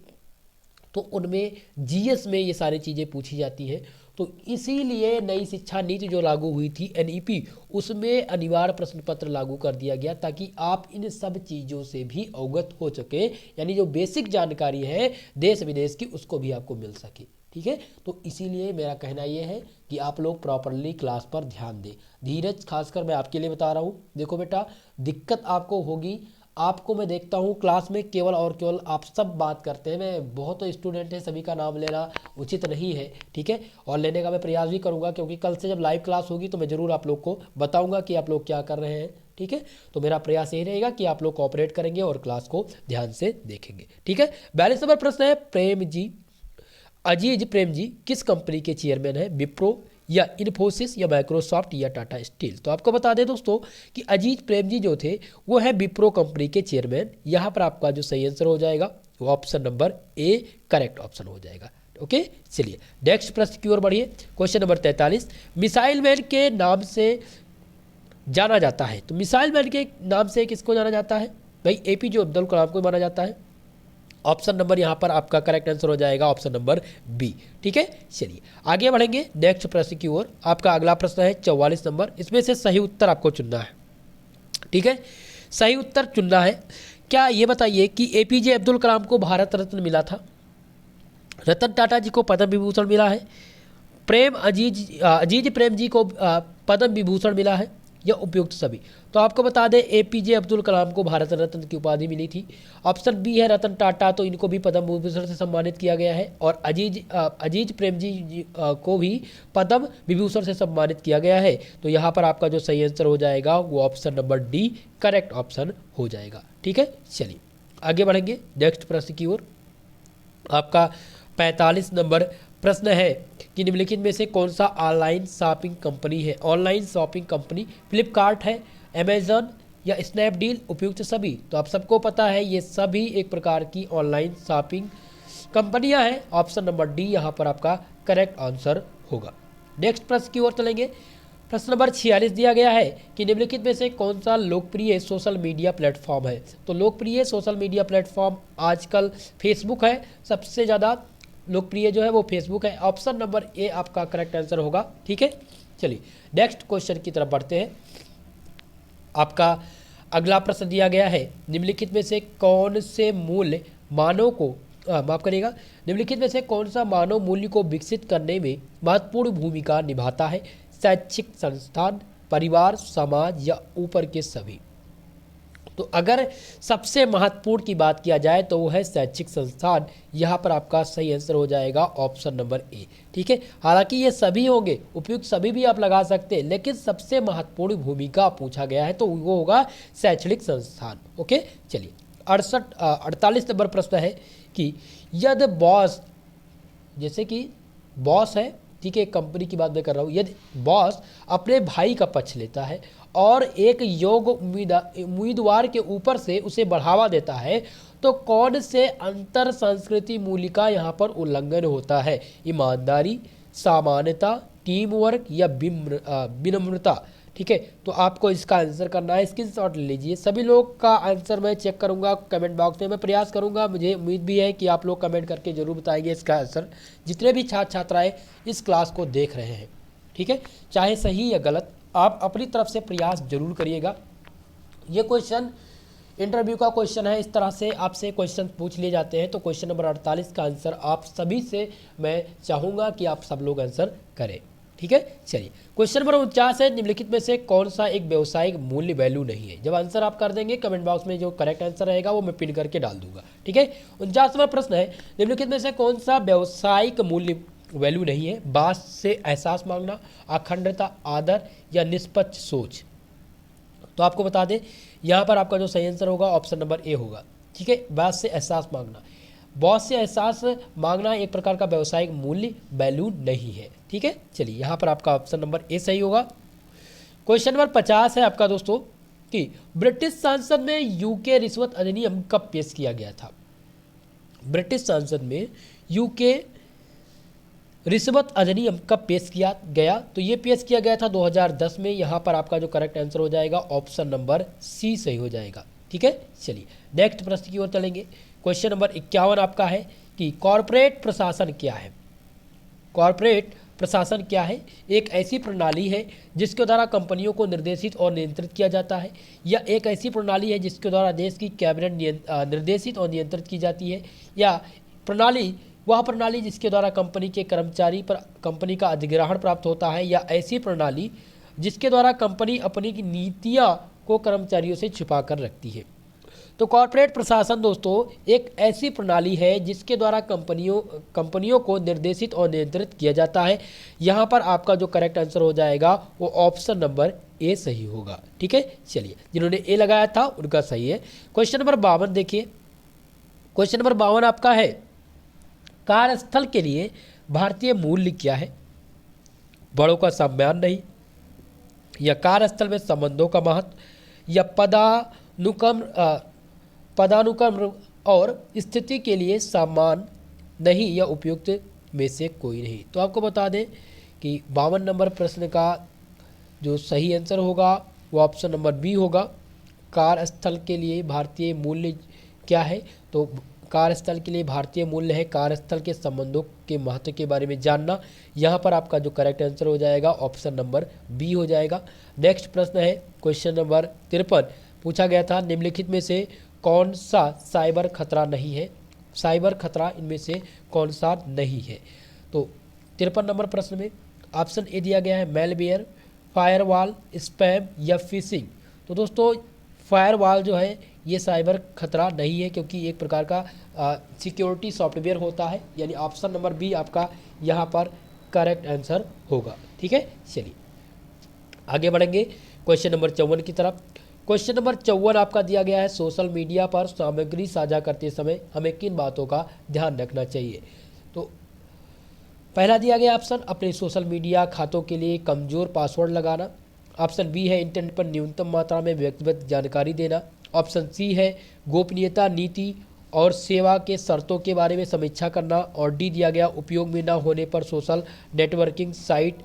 तो उनमें जीएस में ये सारी चीज़ें पूछी जाती हैं। तो इसीलिए नई शिक्षा नीति जो लागू हुई थी एनईपी, उसमें अनिवार्य प्रश्न पत्र लागू कर दिया गया ताकि आप इन सब चीज़ों से भी अवगत हो सके, यानी जो बेसिक जानकारी है देश विदेश की उसको भी आपको मिल सके, ठीक है। तो इसीलिए मेरा कहना ये है कि आप लोग प्रॉपरली क्लास पर ध्यान दें। धीरज खासकर मैं आपके लिए बता रहा हूँ। देखो बेटा, दिक्कत आपको होगी, आपको मैं देखता हूँ क्लास में केवल और केवल आप सब बात करते हैं। मैं बहुत स्टूडेंट हैं, सभी का नाम लेना उचित नहीं है, ठीक है। और लेने का मैं प्रयास भी करूँगा, क्योंकि कल से जब लाइव क्लास होगी तो मैं ज़रूर आप लोग को बताऊँगा कि आप लोग क्या कर रहे हैं, ठीक है। तो मेरा प्रयास यही रहेगा कि आप लोग कोऑपरेट करेंगे और क्लास को ध्यान से देखेंगे, ठीक है। 42 नंबर प्रश्न है, अजीज प्रेम जी किस कंपनी के चेयरमैन है? विप्रो या इन्फोसिस या माइक्रोसॉफ्ट या टाटा स्टील? तो आपको बता दें दोस्तों कि अजीज प्रेम जी जो थे वो है विप्रो कंपनी के चेयरमैन। यहाँ पर आपका जो सही आंसर हो जाएगा वो option number A correct option हो जाएगा, ओके। चलिए नेक्स्ट प्रश्न की ओर बढ़िए। क्वेश्चन नंबर 43, मिसाइल मैन के नाम से जाना जाता है। तो मिसाइल मैन के नाम से किसको जाना जाता है? भाई एपीजे अब्दुल कलाम को माना जाता है। ऑप्शन नंबर यहाँ पर आपका करेक्ट आंसर हो जाएगा ऑप्शन नंबर बी, ठीक है। चलिए आगे बढ़ेंगे नेक्स्ट प्रश्न की ओर। आपका अगला प्रश्न है 44 नंबर। इसमें से सही उत्तर आपको चुनना है, ठीक है। सही उत्तर चुनना है। क्या ये बताइए कि एपीजे अब्दुल कलाम को भारत रत्न मिला था, रतन टाटा जी को पद्म विभूषण मिला है, अजीज प्रेम जी को पद्म विभूषण मिला है, या उपयुक्त सभी? तो आपको बता दें एपीजे अब्दुल कलाम को भारत रत्न की उपाधि मिली थी। ऑप्शन बी है रतन टाटा, तो इनको भी पद्म विभूषण से सम्मानित किया गया है, और अजीज प्रेम जी को भी पद्म विभूषण से सम्मानित किया गया है। तो यहाँ पर आपका जो सही आंसर हो जाएगा वो option number D correct option हो जाएगा, ठीक है। चलिए आगे बढ़ेंगे नेक्स्ट प्रश्न की ओर। आपका 45 नंबर प्रश्न है कि निम्नलिखित में से कौन सा ऑनलाइन शॉपिंग कंपनी है? ऑनलाइन शॉपिंग कंपनी फ्लिपकार्ट है, अमेजन या स्नैपडील, उपयुक्त सभी? तो आप सबको पता है ये सभी एक प्रकार की ऑनलाइन शॉपिंग कंपनियां हैं। ऑप्शन नंबर डी यहाँ पर आपका करेक्ट आंसर होगा। नेक्स्ट प्रश्न की ओर चलेंगे। प्रश्न नंबर 46 दिया गया है कि निम्नलिखित में से कौन सा लोकप्रिय सोशल मीडिया प्लेटफॉर्म है? तो लोकप्रिय सोशल मीडिया प्लेटफॉर्म आजकल फेसबुक है, सबसे ज़्यादा लोकप्रिय जो है वो फेसबुक है। ऑप्शन नंबर ए आपका करेक्ट आंसर होगा, ठीक है। चलिए नेक्स्ट क्वेश्चन की तरफ बढ़ते हैं। आपका अगला प्रश्न दिया गया है, निम्नलिखित में से कौन से मूल्य मानव को माफ करिएगा, निम्नलिखित में से कौन सा मानव मूल्य को विकसित करने में महत्वपूर्ण भूमिका निभाता है? शैक्षिक संस्थान, परिवार, समाज या ऊपर के सभी? तो अगर सबसे महत्वपूर्ण की बात किया जाए तो वो है शैक्षिक संस्थान। यहाँ पर आपका सही आंसर हो जाएगा ऑप्शन नंबर ए, ठीक है। हालांकि ये सभी होंगे, उपयुक्त सभी भी आप लगा सकते हैं, लेकिन सबसे महत्वपूर्ण भूमिका पूछा गया है तो वो होगा शैक्षणिक संस्थान, ओके। चलिए 48 नंबर प्रश्न है कि यदि बॉस, जैसे कि बॉस है, ठीक है, कंपनी की बात मैं कर रहा हूँ, यदि बॉस अपने भाई का पक्ष लेता है और एक योग्य उम्मीदवार के ऊपर से उसे बढ़ावा देता है तो कौन से अंतर संस्कृति मूल्य का यहाँ पर उल्लंघन होता है? ईमानदारी, सामान्यता, टीम वर्क या विनम्रता? ठीक है। तो आपको इसका आंसर करना है, स्क्रीनशॉट ले लीजिए। सभी लोग का आंसर मैं चेक करूंगा कमेंट बॉक्स में, मैं प्रयास करूंगा, मुझे उम्मीद भी है कि आप लोग कमेंट करके जरूर बताएंगे इसका आंसर, जितने भी छात्र छात्राएँ इस क्लास को देख रहे हैं, ठीक है। चाहे सही या गलत, आप अपनी तरफ से प्रयास जरूर करिएगा। ये क्वेश्चन इंटरव्यू का क्वेश्चन है, इस तरह से आपसे क्वेश्चन पूछ लिए जाते हैं। तो क्वेश्चन नंबर 48 का आंसर आप सभी से मैं चाहूँगा कि आप सब लोग आंसर करें, ठीक है। चलिए, क्वेश्चन नंबर 49 है, निम्नलिखित में से कौन सा एक व्यवसायिक मूल्य वैल्यू नहीं है। जब आंसर आप कर देंगे कमेंट बॉक्स में जो करेक्ट आंसर रहेगा वो मैं पिन करके डाल दूंगा, ठीक है। 49वां प्रश्न है, निम्नलिखित में से कौन सा व्यवसायिक मूल्य वैल्यू नहीं है। बात से एहसास मांगना, अखंडता, आदर या निष्पक्ष सोच। तो आपको बता दें यहाँ पर आपका जो सही आंसर होगा ऑप्शन नंबर ए होगा, ठीक है। बात से एहसास मांगना, बॉस से एहसास मांगना एक प्रकार का व्यवसायिक मूल्य वैल्यू नहीं है, ठीक है। चलिए, यहाँ पर आपका ऑप्शन नंबर ए सही होगा। क्वेश्चन नंबर 50 है आपका दोस्तों कि ब्रिटिश संसद में यूके रिश्वत अधिनियम कब पेश किया गया था। ब्रिटिश संसद में यूके रिश्वत अधिनियम कब पेश किया गया, तो ये पेश किया गया था 2010 में। यहाँ पर आपका जो करेक्ट आंसर हो जाएगा ऑप्शन नंबर सी सही हो जाएगा, ठीक है। चलिए, नेक्स्ट प्रश्न की ओर चलेंगे। क्वेश्चन नंबर 51 आपका है कि कॉरपोरेट प्रशासन क्या है। कॉरपोरेट प्रशासन क्या है? एक ऐसी प्रणाली है जिसके द्वारा कंपनियों को निर्देशित और नियंत्रित किया जाता है, या एक ऐसी प्रणाली है जिसके द्वारा देश की कैबिनेट निर्देशित और नियंत्रित की जाती है, या वह प्रणाली जिसके द्वारा कंपनी के कर्मचारी पर कंपनी का अधिग्रहण प्राप्त होता है, या ऐसी प्रणाली जिसके द्वारा कंपनी अपनी नीतियाँ को कर्मचारियों से छिपा कर रखती है। तो कॉर्पोरेट प्रशासन दोस्तों एक ऐसी प्रणाली है जिसके द्वारा कंपनियों को निर्देशित और नियंत्रित किया जाता है। यहाँ पर आपका जो करेक्ट आंसर हो जाएगा वो ऑप्शन नंबर ए सही होगा, ठीक है। चलिए, जिन्होंने ए लगाया था उनका सही है। क्वेश्चन नंबर 52 देखिए। क्वेश्चन नंबर 52 आपका है, कार्यस्थल के लिए भारतीय मूल्य क्या है। बड़ों का सम्मान नहीं, या कार्यस्थल में संबंधों का महत्व, या पदानुक्रम और स्थिति के लिए सम्मान नहीं, या उपयुक्त में से कोई नहीं। तो आपको बता दें कि 52 नंबर प्रश्न का जो सही आंसर होगा वो ऑप्शन नंबर बी होगा। कार्यस्थल के लिए भारतीय मूल्य क्या है, तो कार्यस्थल के लिए भारतीय मूल्य है कार्यस्थल के संबंधों के महत्व के बारे में जानना। यहाँ पर आपका जो करेक्ट आंसर हो जाएगा ऑप्शन नंबर बी हो जाएगा। नेक्स्ट प्रश्न है क्वेश्चन नंबर 53, पूछा गया था निम्नलिखित में से कौन सा साइबर खतरा नहीं है। साइबर खतरा इनमें से कौन सा नहीं है। तो 53 नंबर प्रश्न में ऑप्शन ए दिया गया है मेलवेयर, फायरवॉल, स्पैम या फिशिंग। तो दोस्तों फायरवॉल जो है ये साइबर खतरा नहीं है, क्योंकि एक प्रकार का सिक्योरिटी सॉफ्टवेयर होता है, यानी ऑप्शन नंबर बी आपका यहाँ पर करेक्ट आंसर होगा, ठीक है। चलिए आगे बढ़ेंगे क्वेश्चन नंबर 54 की तरफ। क्वेश्चन नंबर 54 आपका दिया गया है, सोशल मीडिया पर सामग्री साझा करते समय हमें किन बातों का ध्यान रखना चाहिए। तो पहला दिया गया ऑप्शन, अपने सोशल मीडिया खातों के लिए कमज़ोर पासवर्ड लगाना। ऑप्शन बी है इंटरनेट पर न्यूनतम मात्रा में व्यक्तिगत जानकारी देना। ऑप्शन सी है गोपनीयता नीति और सेवा के शर्तों के बारे में समीक्षा करना। और डी दिया गया उपयोग में न होने पर social networking site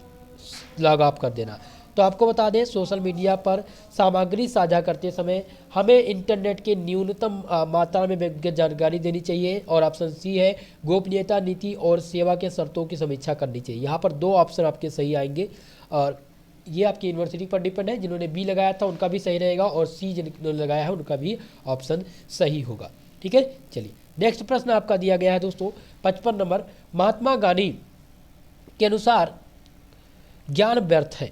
log of कर देना। तो आपको बता दें सोशल मीडिया पर सामग्री साझा करते समय हमें इंटरनेट के न्यूनतम मात्रा में व्यक्तिगत जानकारी देनी चाहिए। और ऑप्शन सी है गोपनीयता नीति और सेवा के शर्तों की समीक्षा करनी चाहिए। यहाँ पर दो ऑप्शन आपके सही आएंगे, और ये आपकी यूनिवर्सिटी पर डिपेंड है। जिन्होंने बी लगाया था उनका भी सही रहेगा, और सी जिन्होंने लगाया है उनका भी ऑप्शन सही होगा, ठीक है। चलिए नेक्स्ट प्रश्न आपका दिया गया है दोस्तों 55 नंबर, महात्मा गांधी के अनुसार ज्ञान व्यर्थ है,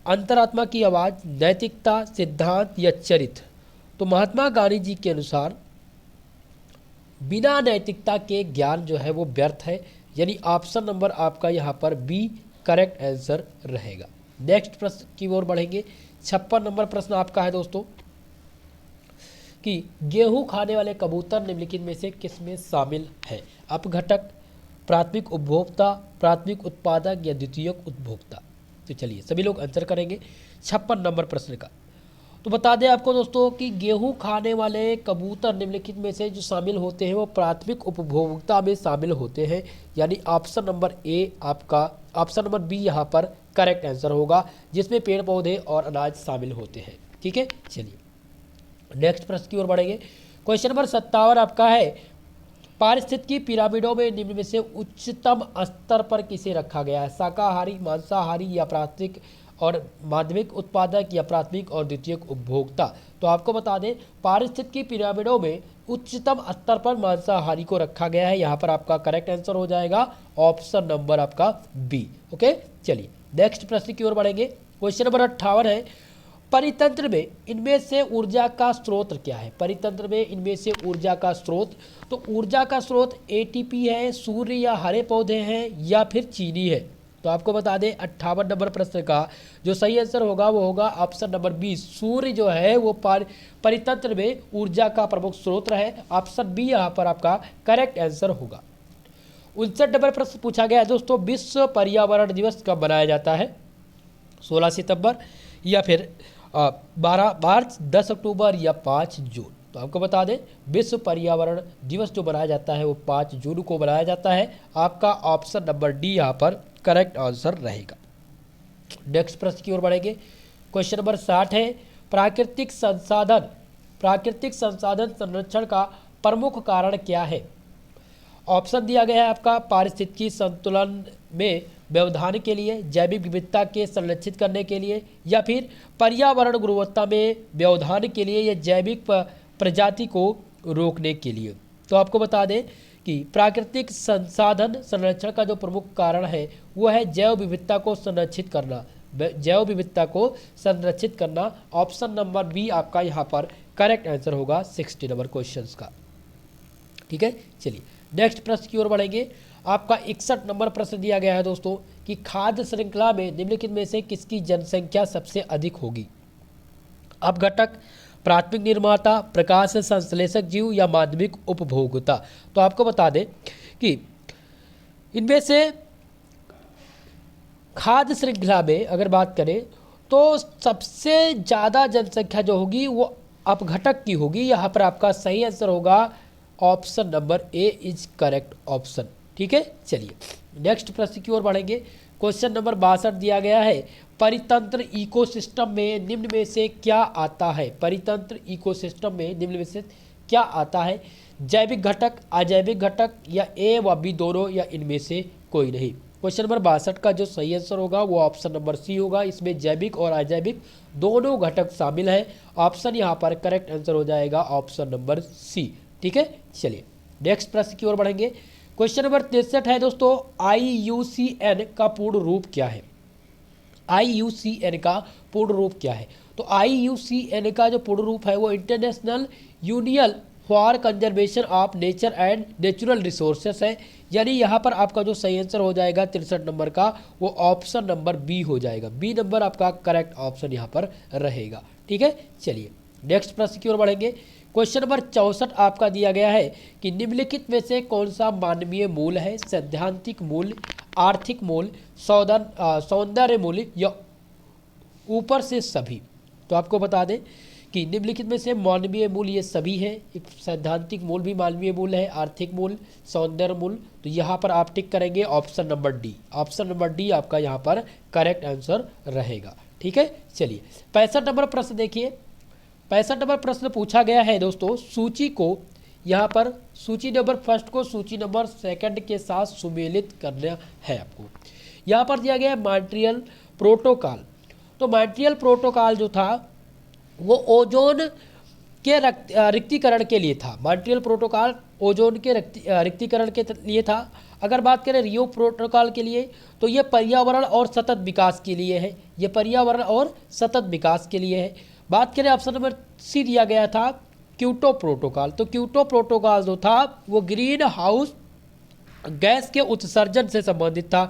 अंतरात्मा की आवाज़, नैतिकता, सिद्धांत या चरित्र। तो महात्मा गांधी जी के अनुसार बिना नैतिकता के ज्ञान जो है वो व्यर्थ है, यानी ऑप्शन नंबर आपका यहाँ पर बी करेक्ट आंसर रहेगा। नेक्स्ट प्रश्न की ओर बढ़ेंगे। 56 नंबर प्रश्न आपका है दोस्तों कि गेहूं खाने वाले कबूतर निम्नलिखित में से किसमें शामिल है। अपघटक, प्राथमिक उपभोक्ता, प्राथमिक उत्पादक या द्वितीयक उपभोक्ता। तो चलिए सभी लोग आंसर करेंगे 56 नंबर प्रश्न का। तो बता दें आपको दोस्तों कि गेहूं खाने वाले कबूतर निम्नलिखित में से जो शामिल होते हैं वो प्राथमिक उपभोक्ता में शामिल होते हैं, यानी ऑप्शन नंबर ए आपका, ऑप्शन नंबर बी यहाँ पर करेक्ट आंसर होगा, जिसमें पेड़ पौधे और अनाज शामिल होते हैं। ठीक है, चलिए नेक्स्ट प्रश्न की ओर बढ़ेंगे। क्वेश्चन नंबर 57 आपका है, पारिस्थितिकी पिरामिडों में निम्न में से उच्चतम स्तर पर किसे रखा गया है? शाकाहारी, मांसाहारी या प्राथमिक और माध्यमिक उत्पादक या प्राथमिक और द्वितीयक उपभोक्ता? तो आपको बता दें पारिस्थितिकी पिरामिडों में उच्चतम स्तर पर मांसाहारी को रखा गया है। यहाँ पर आपका करेक्ट आंसर हो जाएगा ऑप्शन नंबर आपका बी। ओके, चलिए नेक्स्ट प्रश्न की ओर बढ़ेंगे। क्वेश्चन नंबर 58 है, परितंत्र में इनमें से ऊर्जा का स्रोत क्या है? परितंत्र में इनमें से ऊर्जा का स्रोत, तो ऊर्जा का स्रोत एटीपी है, सूर्य या हरे पौधे हैं या फिर चीनी है? तो आपको बता दें 58 नंबर प्रश्न का जो सही आंसर होगा वो होगा ऑप्शन नंबर बी, सूर्य जो है वो परितंत्र में ऊर्जा का प्रमुख स्रोत है। ऑप्शन बी यहाँ पर आपका करेक्ट आंसर होगा। 59 नंबर प्रश्न पूछा गया है दोस्तों, विश्व पर्यावरण दिवस कब मनाया जाता है? 16 सितंबर या फिर 12 मार्च, 10 अक्टूबर या 5 जून? तो आपको बता दें विश्व पर्यावरण दिवस जो मनाया जाता है वो 5 जून को मनाया जाता है। आपका ऑप्शन नंबर डी यहाँ पर करेक्ट आंसर रहेगा। नेक्स्ट प्रश्न की ओर बढ़ेंगे। क्वेश्चन नंबर 60 है, प्राकृतिक संसाधन संरक्षण का प्रमुख कारण क्या है? ऑप्शन दिया गया है आपका, पारिस्थितिकी संतुलन में व्यवधान के लिए, जैविक विविधता के संरक्षित करने के लिए, या फिर पर्यावरण गुणवत्ता में व्यवधान के लिए, या जैविक प्रजाति को रोकने के लिए। तो आपको बता दें कि प्राकृतिक संसाधन संरक्षण का जो प्रमुख कारण है वो है जैव विविधता को संरक्षित करना, जैव विविधता को संरक्षित करना। ऑप्शन नंबर बी आपका यहाँ पर करेक्ट आंसर होगा 60 नंबर क्वेश्चन का। ठीक है, चलिए नेक्स्ट प्रश्न की ओर बढ़ेंगे। आपका 61 नंबर प्रश्न दिया गया है दोस्तों कि खाद्य श्रृंखला में निम्नलिखित में से किसकी जनसंख्या सबसे अधिक होगी? अपघटक, प्राथमिक निर्माता, प्रकाश संश्लेषक जीव या माध्यमिक उपभोक्ता? तो आपको बता दें कि इनमें से खाद्य श्रृंखला में अगर बात करें तो सबसे ज़्यादा जनसंख्या जो होगी वो अपघटक की होगी। यहाँ पर आपका सही आंसर होगा option number A is correct option. ठीक है, चलिए नेक्स्ट प्रश्न की ओर बढ़ेंगे। क्वेश्चन नंबर 62 दिया गया है, परितंत्र इकोसिस्टम में निम्न में से क्या आता है? परितंत्र इकोसिस्टम में निम्न में से क्या आता है? जैविक घटक, अजैविक घटक या ए व बी दोनों या इनमें से कोई नहीं? क्वेश्चन नंबर 62 का जो सही आंसर होगा वो ऑप्शन नंबर सी होगा। इसमें जैविक और अजैविक दोनों घटक शामिल हैं। ऑप्शन यहाँ पर करेक्ट आंसर हो जाएगा ऑप्शन नंबर सी। ठीक है, चलिए नेक्स्ट प्रश्न की ओर बढ़ेंगे। क्वेश्चन नंबर 63 है दोस्तों, IUCN का पूर्ण रूप क्या है? IUCN का पूर्ण रूप क्या है? तो IUCN का जो पूर्ण रूप है वो international union for conservation of nature and natural resources है। यानी यहाँ पर आपका जो सही आंसर हो जाएगा 63 नंबर का वो ऑप्शन नंबर बी हो जाएगा। बी नंबर आपका करेक्ट ऑप्शन यहाँ पर रहेगा। ठीक है, चलिए नेक्स्ट प्रश्न की ओर बढ़ेंगे। क्वेश्चन नंबर 64 आपका दिया गया है कि निम्नलिखित में से कौन सा मानवीय मूल है? सैद्धांतिक मूल, आर्थिक मूल, सौंदर्य मूल या ऊपर से सभी? तो आपको बता दें कि निम्नलिखित में से मानवीय मूल ये सभी है। एक सैद्धांतिक मूल भी मानवीय मूल है, आर्थिक मूल, सौंदर्य मूल। तो यहाँ पर आप टिक करेंगे option number D. Option number D आपका यहाँ पर करेक्ट आंसर रहेगा। ठीक है, चलिए 65 नंबर प्रश्न देखिए। 65 नंबर प्रश्न पूछा गया है दोस्तों, सूची को यहाँ पर सूची नंबर फर्स्ट को सूची नंबर सेकंड के साथ सुमेलित करना है आपको। यहाँ पर दिया गया है मॉन्ट्रियल प्रोटोकॉल। तो मॉन्ट्रियल प्रोटोकॉल जो था वो ओजोन के रिक्तीकरण के लिए था। मॉन्ट्रियल प्रोटोकॉल ओजोन के रिक्तीकरण के लिए था। अगर बात करें रियो प्रोटोकॉल के लिए तो ये पर्यावरण और सतत विकास के लिए है। ये पर्यावरण और सतत विकास के लिए है। बात करें ऑप्शन नंबर सी दिया गया था क्योटो प्रोटोकॉल। तो क्योटो प्रोटोकॉल जो था वो ग्रीन हाउस गैस के उत्सर्जन से संबंधित था।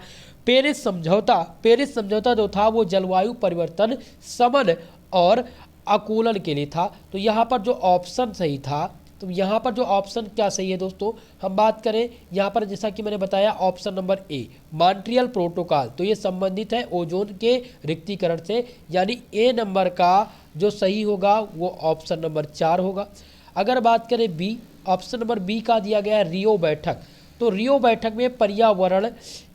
पेरिस समझौता जो था वो जलवायु परिवर्तन समन और आकूलन के लिए था। तो यहाँ पर जो ऑप्शन सही था तो यहाँ पर जो ऑप्शन क्या सही है दोस्तों, हम बात करें यहाँ पर जैसा कि मैंने बताया option number A Montreal protocol, तो ये संबंधित है ओजोन के रिक्तीकरण से, यानी ए नंबर का जो सही होगा वो ऑप्शन नंबर 4 होगा। अगर बात करें बी, ऑप्शन नंबर बी का दिया गया है रियो बैठक, तो रियो बैठक में पर्यावरण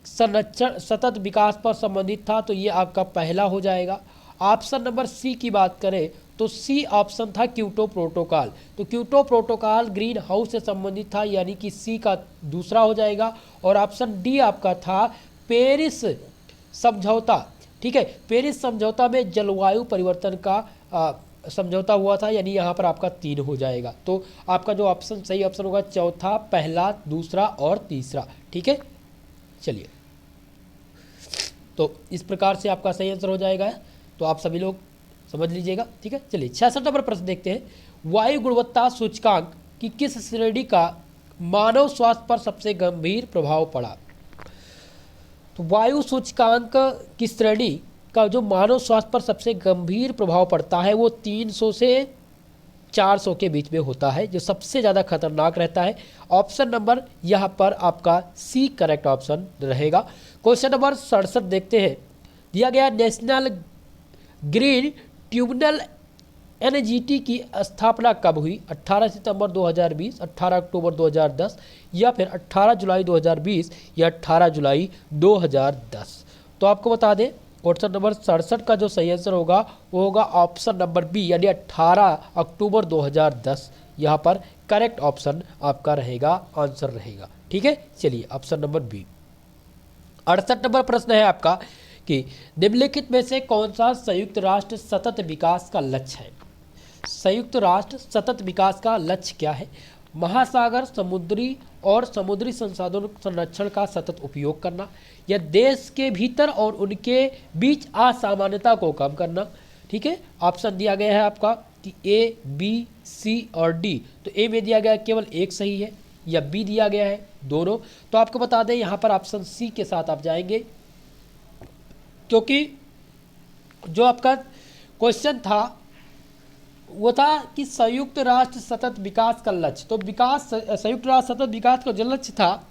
संरक्षण सतत विकास पर संबंधित था, तो ये आपका पहला हो जाएगा। ऑप्शन नंबर सी की बात करें तो सी ऑप्शन था क्योटो प्रोटोकॉल, तो क्योटो प्रोटोकॉल ग्रीन हाउस से संबंधित था, यानी कि सी का दूसरा हो जाएगा। और ऑप्शन डी आपका था पेरिस समझौता, ठीक है, पेरिस समझौता में जलवायु परिवर्तन का समझौता हुआ था, यानी यहाँ पर आपका 3 हो जाएगा। तो आपका जो ऑप्शन सही ऑप्शन होगा चौथा, पहला, दूसरा और तीसरा, ठीक है। चलिए, तो इस प्रकार से आपका सही आंसर हो जाएगा, तो आप सभी लोग समझ लीजिएगा, ठीक है। चलिए 66 नंबर प्रश्न देखते हैं। वायु गुणवत्ता सूचकांक की किस श्रेणी का मानव स्वास्थ्य पर सबसे गंभीर प्रभाव पड़ा? तो वायु सूचकांक की श्रेणी का जो मानव स्वास्थ्य पर सबसे गंभीर प्रभाव पड़ता है वो 300 से 400 के बीच में होता है, जो सबसे ज़्यादा खतरनाक रहता है। ऑप्शन नंबर यहाँ पर आपका सी करेक्ट ऑप्शन रहेगा। क्वेश्चन नंबर 67 देखते हैं। दिया गया नेशनल ग्रीन ट्रिब्यूनल एनजीटी की स्थापना कब हुई? 18 सितंबर 2020, 18 अक्टूबर 2010 या फिर 18 जुलाई 2020 या 18 जुलाई 2010। तो आपको बता दें क्वेश्चन नंबर 67 का जो सही आंसर होगा वो होगा ऑप्शन नंबर बी, यानी 18 अक्टूबर 2010 यहाँ पर करेक्ट ऑप्शन आपका रहेगा, आंसर रहेगा, ठीक है। चलिए ऑप्शन नंबर बी। 68 नंबर प्रश्न है आपका कि निम्नलिखित में से कौन सा संयुक्त राष्ट्र सतत विकास का लक्ष्य है? संयुक्त राष्ट्र सतत विकास का लक्ष्य क्या है? महासागर, समुद्री और समुद्री संसाधन संरक्षण का सतत उपयोग करना, या देश के भीतर और उनके बीच असामान्यता को कम करना, ठीक है। ऑप्शन दिया गया है आपका कि ए, बी, सी और डी। तो ए में दिया गया है केवल एक सही है, या बी दिया गया है दोनों। तो आपको बता दें यहाँ पर ऑप्शन सी के साथ आप जाएंगे, क्योंकि जो आपका क्वेश्चन था वो था कि संयुक्त राष्ट्र सतत विकास का लक्ष्य, तो संयुक्त राष्ट्र सतत विकास का जो लक्ष्य था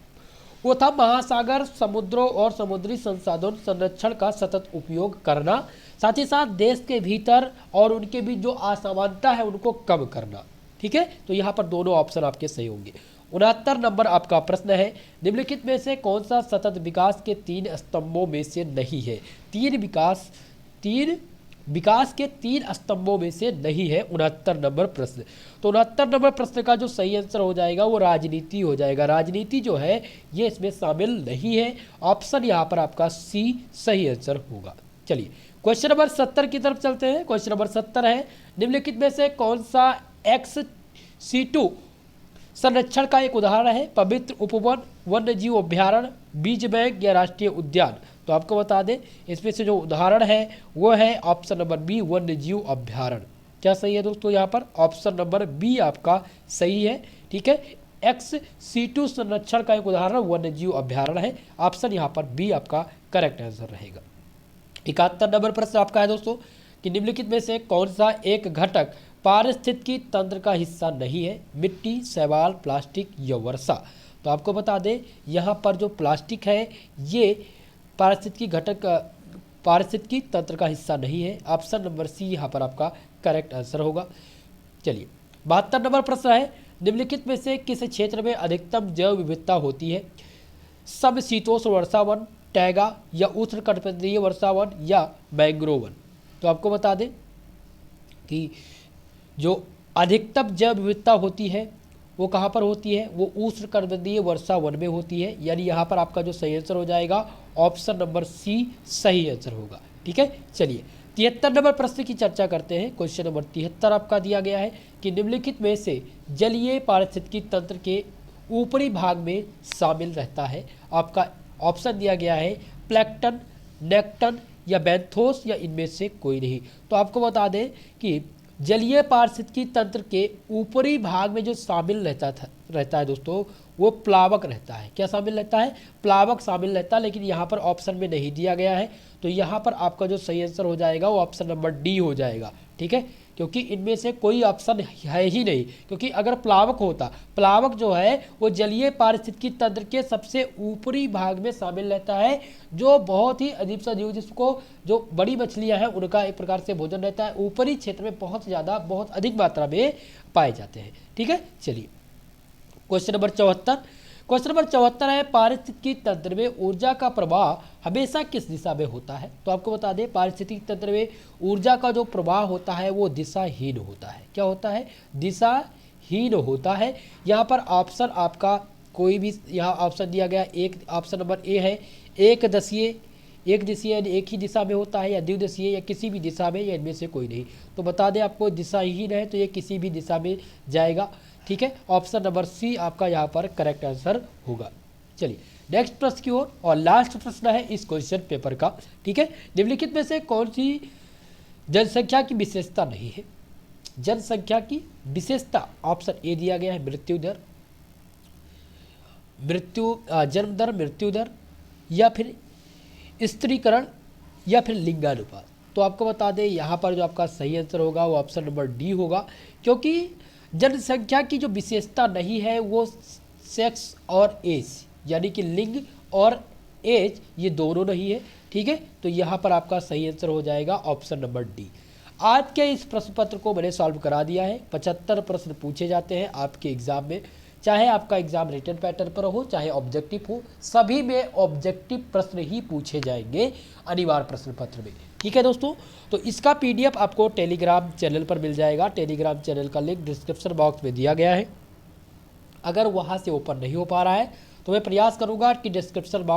वो था महासागर, समुद्रों और समुद्री संसाधन संरक्षण का सतत उपयोग करना, साथ ही साथ देश के भीतर और उनके बीच जो असमानता है उनको कम करना, ठीक है। तो यहाँ पर दोनों ऑप्शन आपके सही होंगे। 69 नंबर आपका प्रश्न है। निम्नलिखित में से कौन सा सतत विकास के 3 स्तंभों में से नहीं है? विकास के 3 स्तंभों में से नहीं है 69 नंबर प्रश्न। तो 69 नंबर प्रश्न का जो सही आंसर हो जाएगा वो राजनीति हो जाएगा। राजनीति जो है ये इसमें शामिल नहीं है। ऑप्शन यहाँ पर आपका सी सही आंसर होगा। चलिए क्वेश्चन नंबर 70 की तरफ चलते हैं। क्वेश्चन नंबर 70 है, निम्नलिखित में से कौन सा XC2 संरक्षण का एक उदाहरण है? पवित्र उपवन, वन्यजीव अभ्यारण्य, बीज बैंक या राष्ट्रीय उद्यान। तो आपको बता दें इसमें से जो उदाहरण है वो है ऑप्शन नंबर बी, वन्यजीव अभ्यारण्य। क्या सही है दोस्तों? यहाँ पर ऑप्शन नंबर बी आपका सही है, ठीक है। XC2 संरक्षण का एक उदाहरण वन्यजीव अभ्यारण्य है। ऑप्शन यहाँ पर बी आपका करेक्ट आंसर रहेगा। 71 नंबर प्रश्न आपका है दोस्तों कि निम्नलिखित में से कौन सा एक घटक पारिस्थितिकी तंत्र का हिस्सा नहीं है? मिट्टी, शैवाल, प्लास्टिक या वर्षा। तो आपको बता दें यहाँ पर जो प्लास्टिक है ये पारिस्थितिकी तंत्र का हिस्सा नहीं है। ऑप्शन नंबर सी यहाँ पर आपका करेक्ट आंसर होगा। चलिए 72 नंबर प्रश्न है, निम्नलिखित में से किस क्षेत्र में अधिकतम जैव विविधता होती है? समशीतोष्ण वर्षा वन, टैगा या उष्णकटिबंधीय वर्षा वन या मैंग्रोव वन। तो आपको बता दें कि जो अधिकतम जैव विविधता होती है वो कहाँ पर होती है? वो उष्णकटिबंधीय वर्षा वन में होती है, यानी यहाँ पर आपका जो सही आंसर हो जाएगा ऑप्शन नंबर सी सही आंसर होगा, ठीक है। चलिए 73 नंबर प्रश्न की चर्चा करते हैं। क्वेश्चन नंबर 73 आपका दिया गया है कि निम्नलिखित में से जलीय पारिस्थितिकी तंत्र के ऊपरी भाग में शामिल रहता है। आपका ऑप्शन दिया गया है प्लैंकटन, नेक्टन या बैंथोस या इनमें से कोई नहीं। तो आपको बता दें कि जलीय पारिस्थितिकी तंत्र के ऊपरी भाग में जो शामिल रहता है दोस्तों वो प्लावक रहता है। क्या शामिल रहता है? प्लावक शामिल रहता है, लेकिन यहाँ पर ऑप्शन में नहीं दिया गया है। तो यहाँ पर आपका जो सही आंसर हो जाएगा वो ऑप्शन नंबर डी हो जाएगा, ठीक है। क्योंकि इनमें से कोई ऑप्शन है ही नहीं। क्योंकि अगर प्लावक होता, प्लावक जो है वो जलीय पारिस्थितिकी तंत्र के सबसे ऊपरी भाग में शामिल रहता है, जो बहुत ही अजीब सा जीव, जिसको जो बड़ी मछलियां हैं उनका एक प्रकार से भोजन रहता है, ऊपरी क्षेत्र में बहुत ज़्यादा बहुत अधिक मात्रा में पाए जाते हैं। ठीक है, चलिए क्वेश्चन नंबर 74। क्वेश्चन नंबर 74 है, पारिस्थितिकी तंत्र में ऊर्जा का प्रवाह हमेशा किस दिशा में होता है? तो आपको बता दें, पारिस्थितिकी तंत्र में ऊर्जा का जो प्रवाह होता है वो दिशाहीन होता है। क्या होता है? दिशाहीन होता है। यहाँ पर ऑप्शन आपका कोई भी यहाँ ऑप्शन दिया गया, एक ऑप्शन नंबर ए है, एक दिशीय यानी एक ही दिशा में होता है, या द्विदिशीय या किसी भी दिशा में, या इनमें से कोई नहीं। तो बता दें आपको, दिशाहीन है तो ये किसी भी दिशा में जाएगा। ठीक है, ऑप्शन नंबर सी आपका यहाँ पर करेक्ट आंसर होगा। चलिए नेक्स्ट प्रश्न की ओर, और लास्ट प्रश्न है इस क्वेश्चन पेपर का। ठीक है, निम्नलिखित में से कौन सी जनसंख्या की विशेषता नहीं है? जनसंख्या की विशेषता, ऑप्शन ए दिया गया है मृत्यु दर, जन्म दर, मृत्यु दर, या फिर स्त्रीकरण, या फिर लिंगानुपात। तो आपको बता दें यहाँ पर जो आपका सही आंसर होगा वो ऑप्शन नंबर डी होगा, क्योंकि जनसंख्या की जो विशेषता नहीं है वो सेक्स और एज, यानी कि लिंग और एज, ये दोनों नहीं है। ठीक है, तो यहाँ पर आपका सही आंसर हो जाएगा ऑप्शन नंबर डी। आज के इस प्रश्न पत्र को मैंने सॉल्व करा दिया है। 75 प्रश्न पूछे जाते हैं आपके एग्जाम में, चाहे आपका एग्जाम रिटन पैटर्न पर हो चाहे ऑब्जेक्टिव हो, सभी में ऑब्जेक्टिव प्रश्न ही पूछे जाएंगे अनिवार्य प्रश्न पत्र में। ठीक है दोस्तों, तो इसका पीडीएफ आपको टेलीग्राम चैनल पर मिल जाएगा। टेलीग्राम चैनल का लिंक डिस्क्रिप्शन बॉक्स में दिया गया है। अगर वहाँ से ओपन नहीं हो पा रहा है तो मैं प्रयास करूँगा कि डिस्क्रिप्शन बॉक्स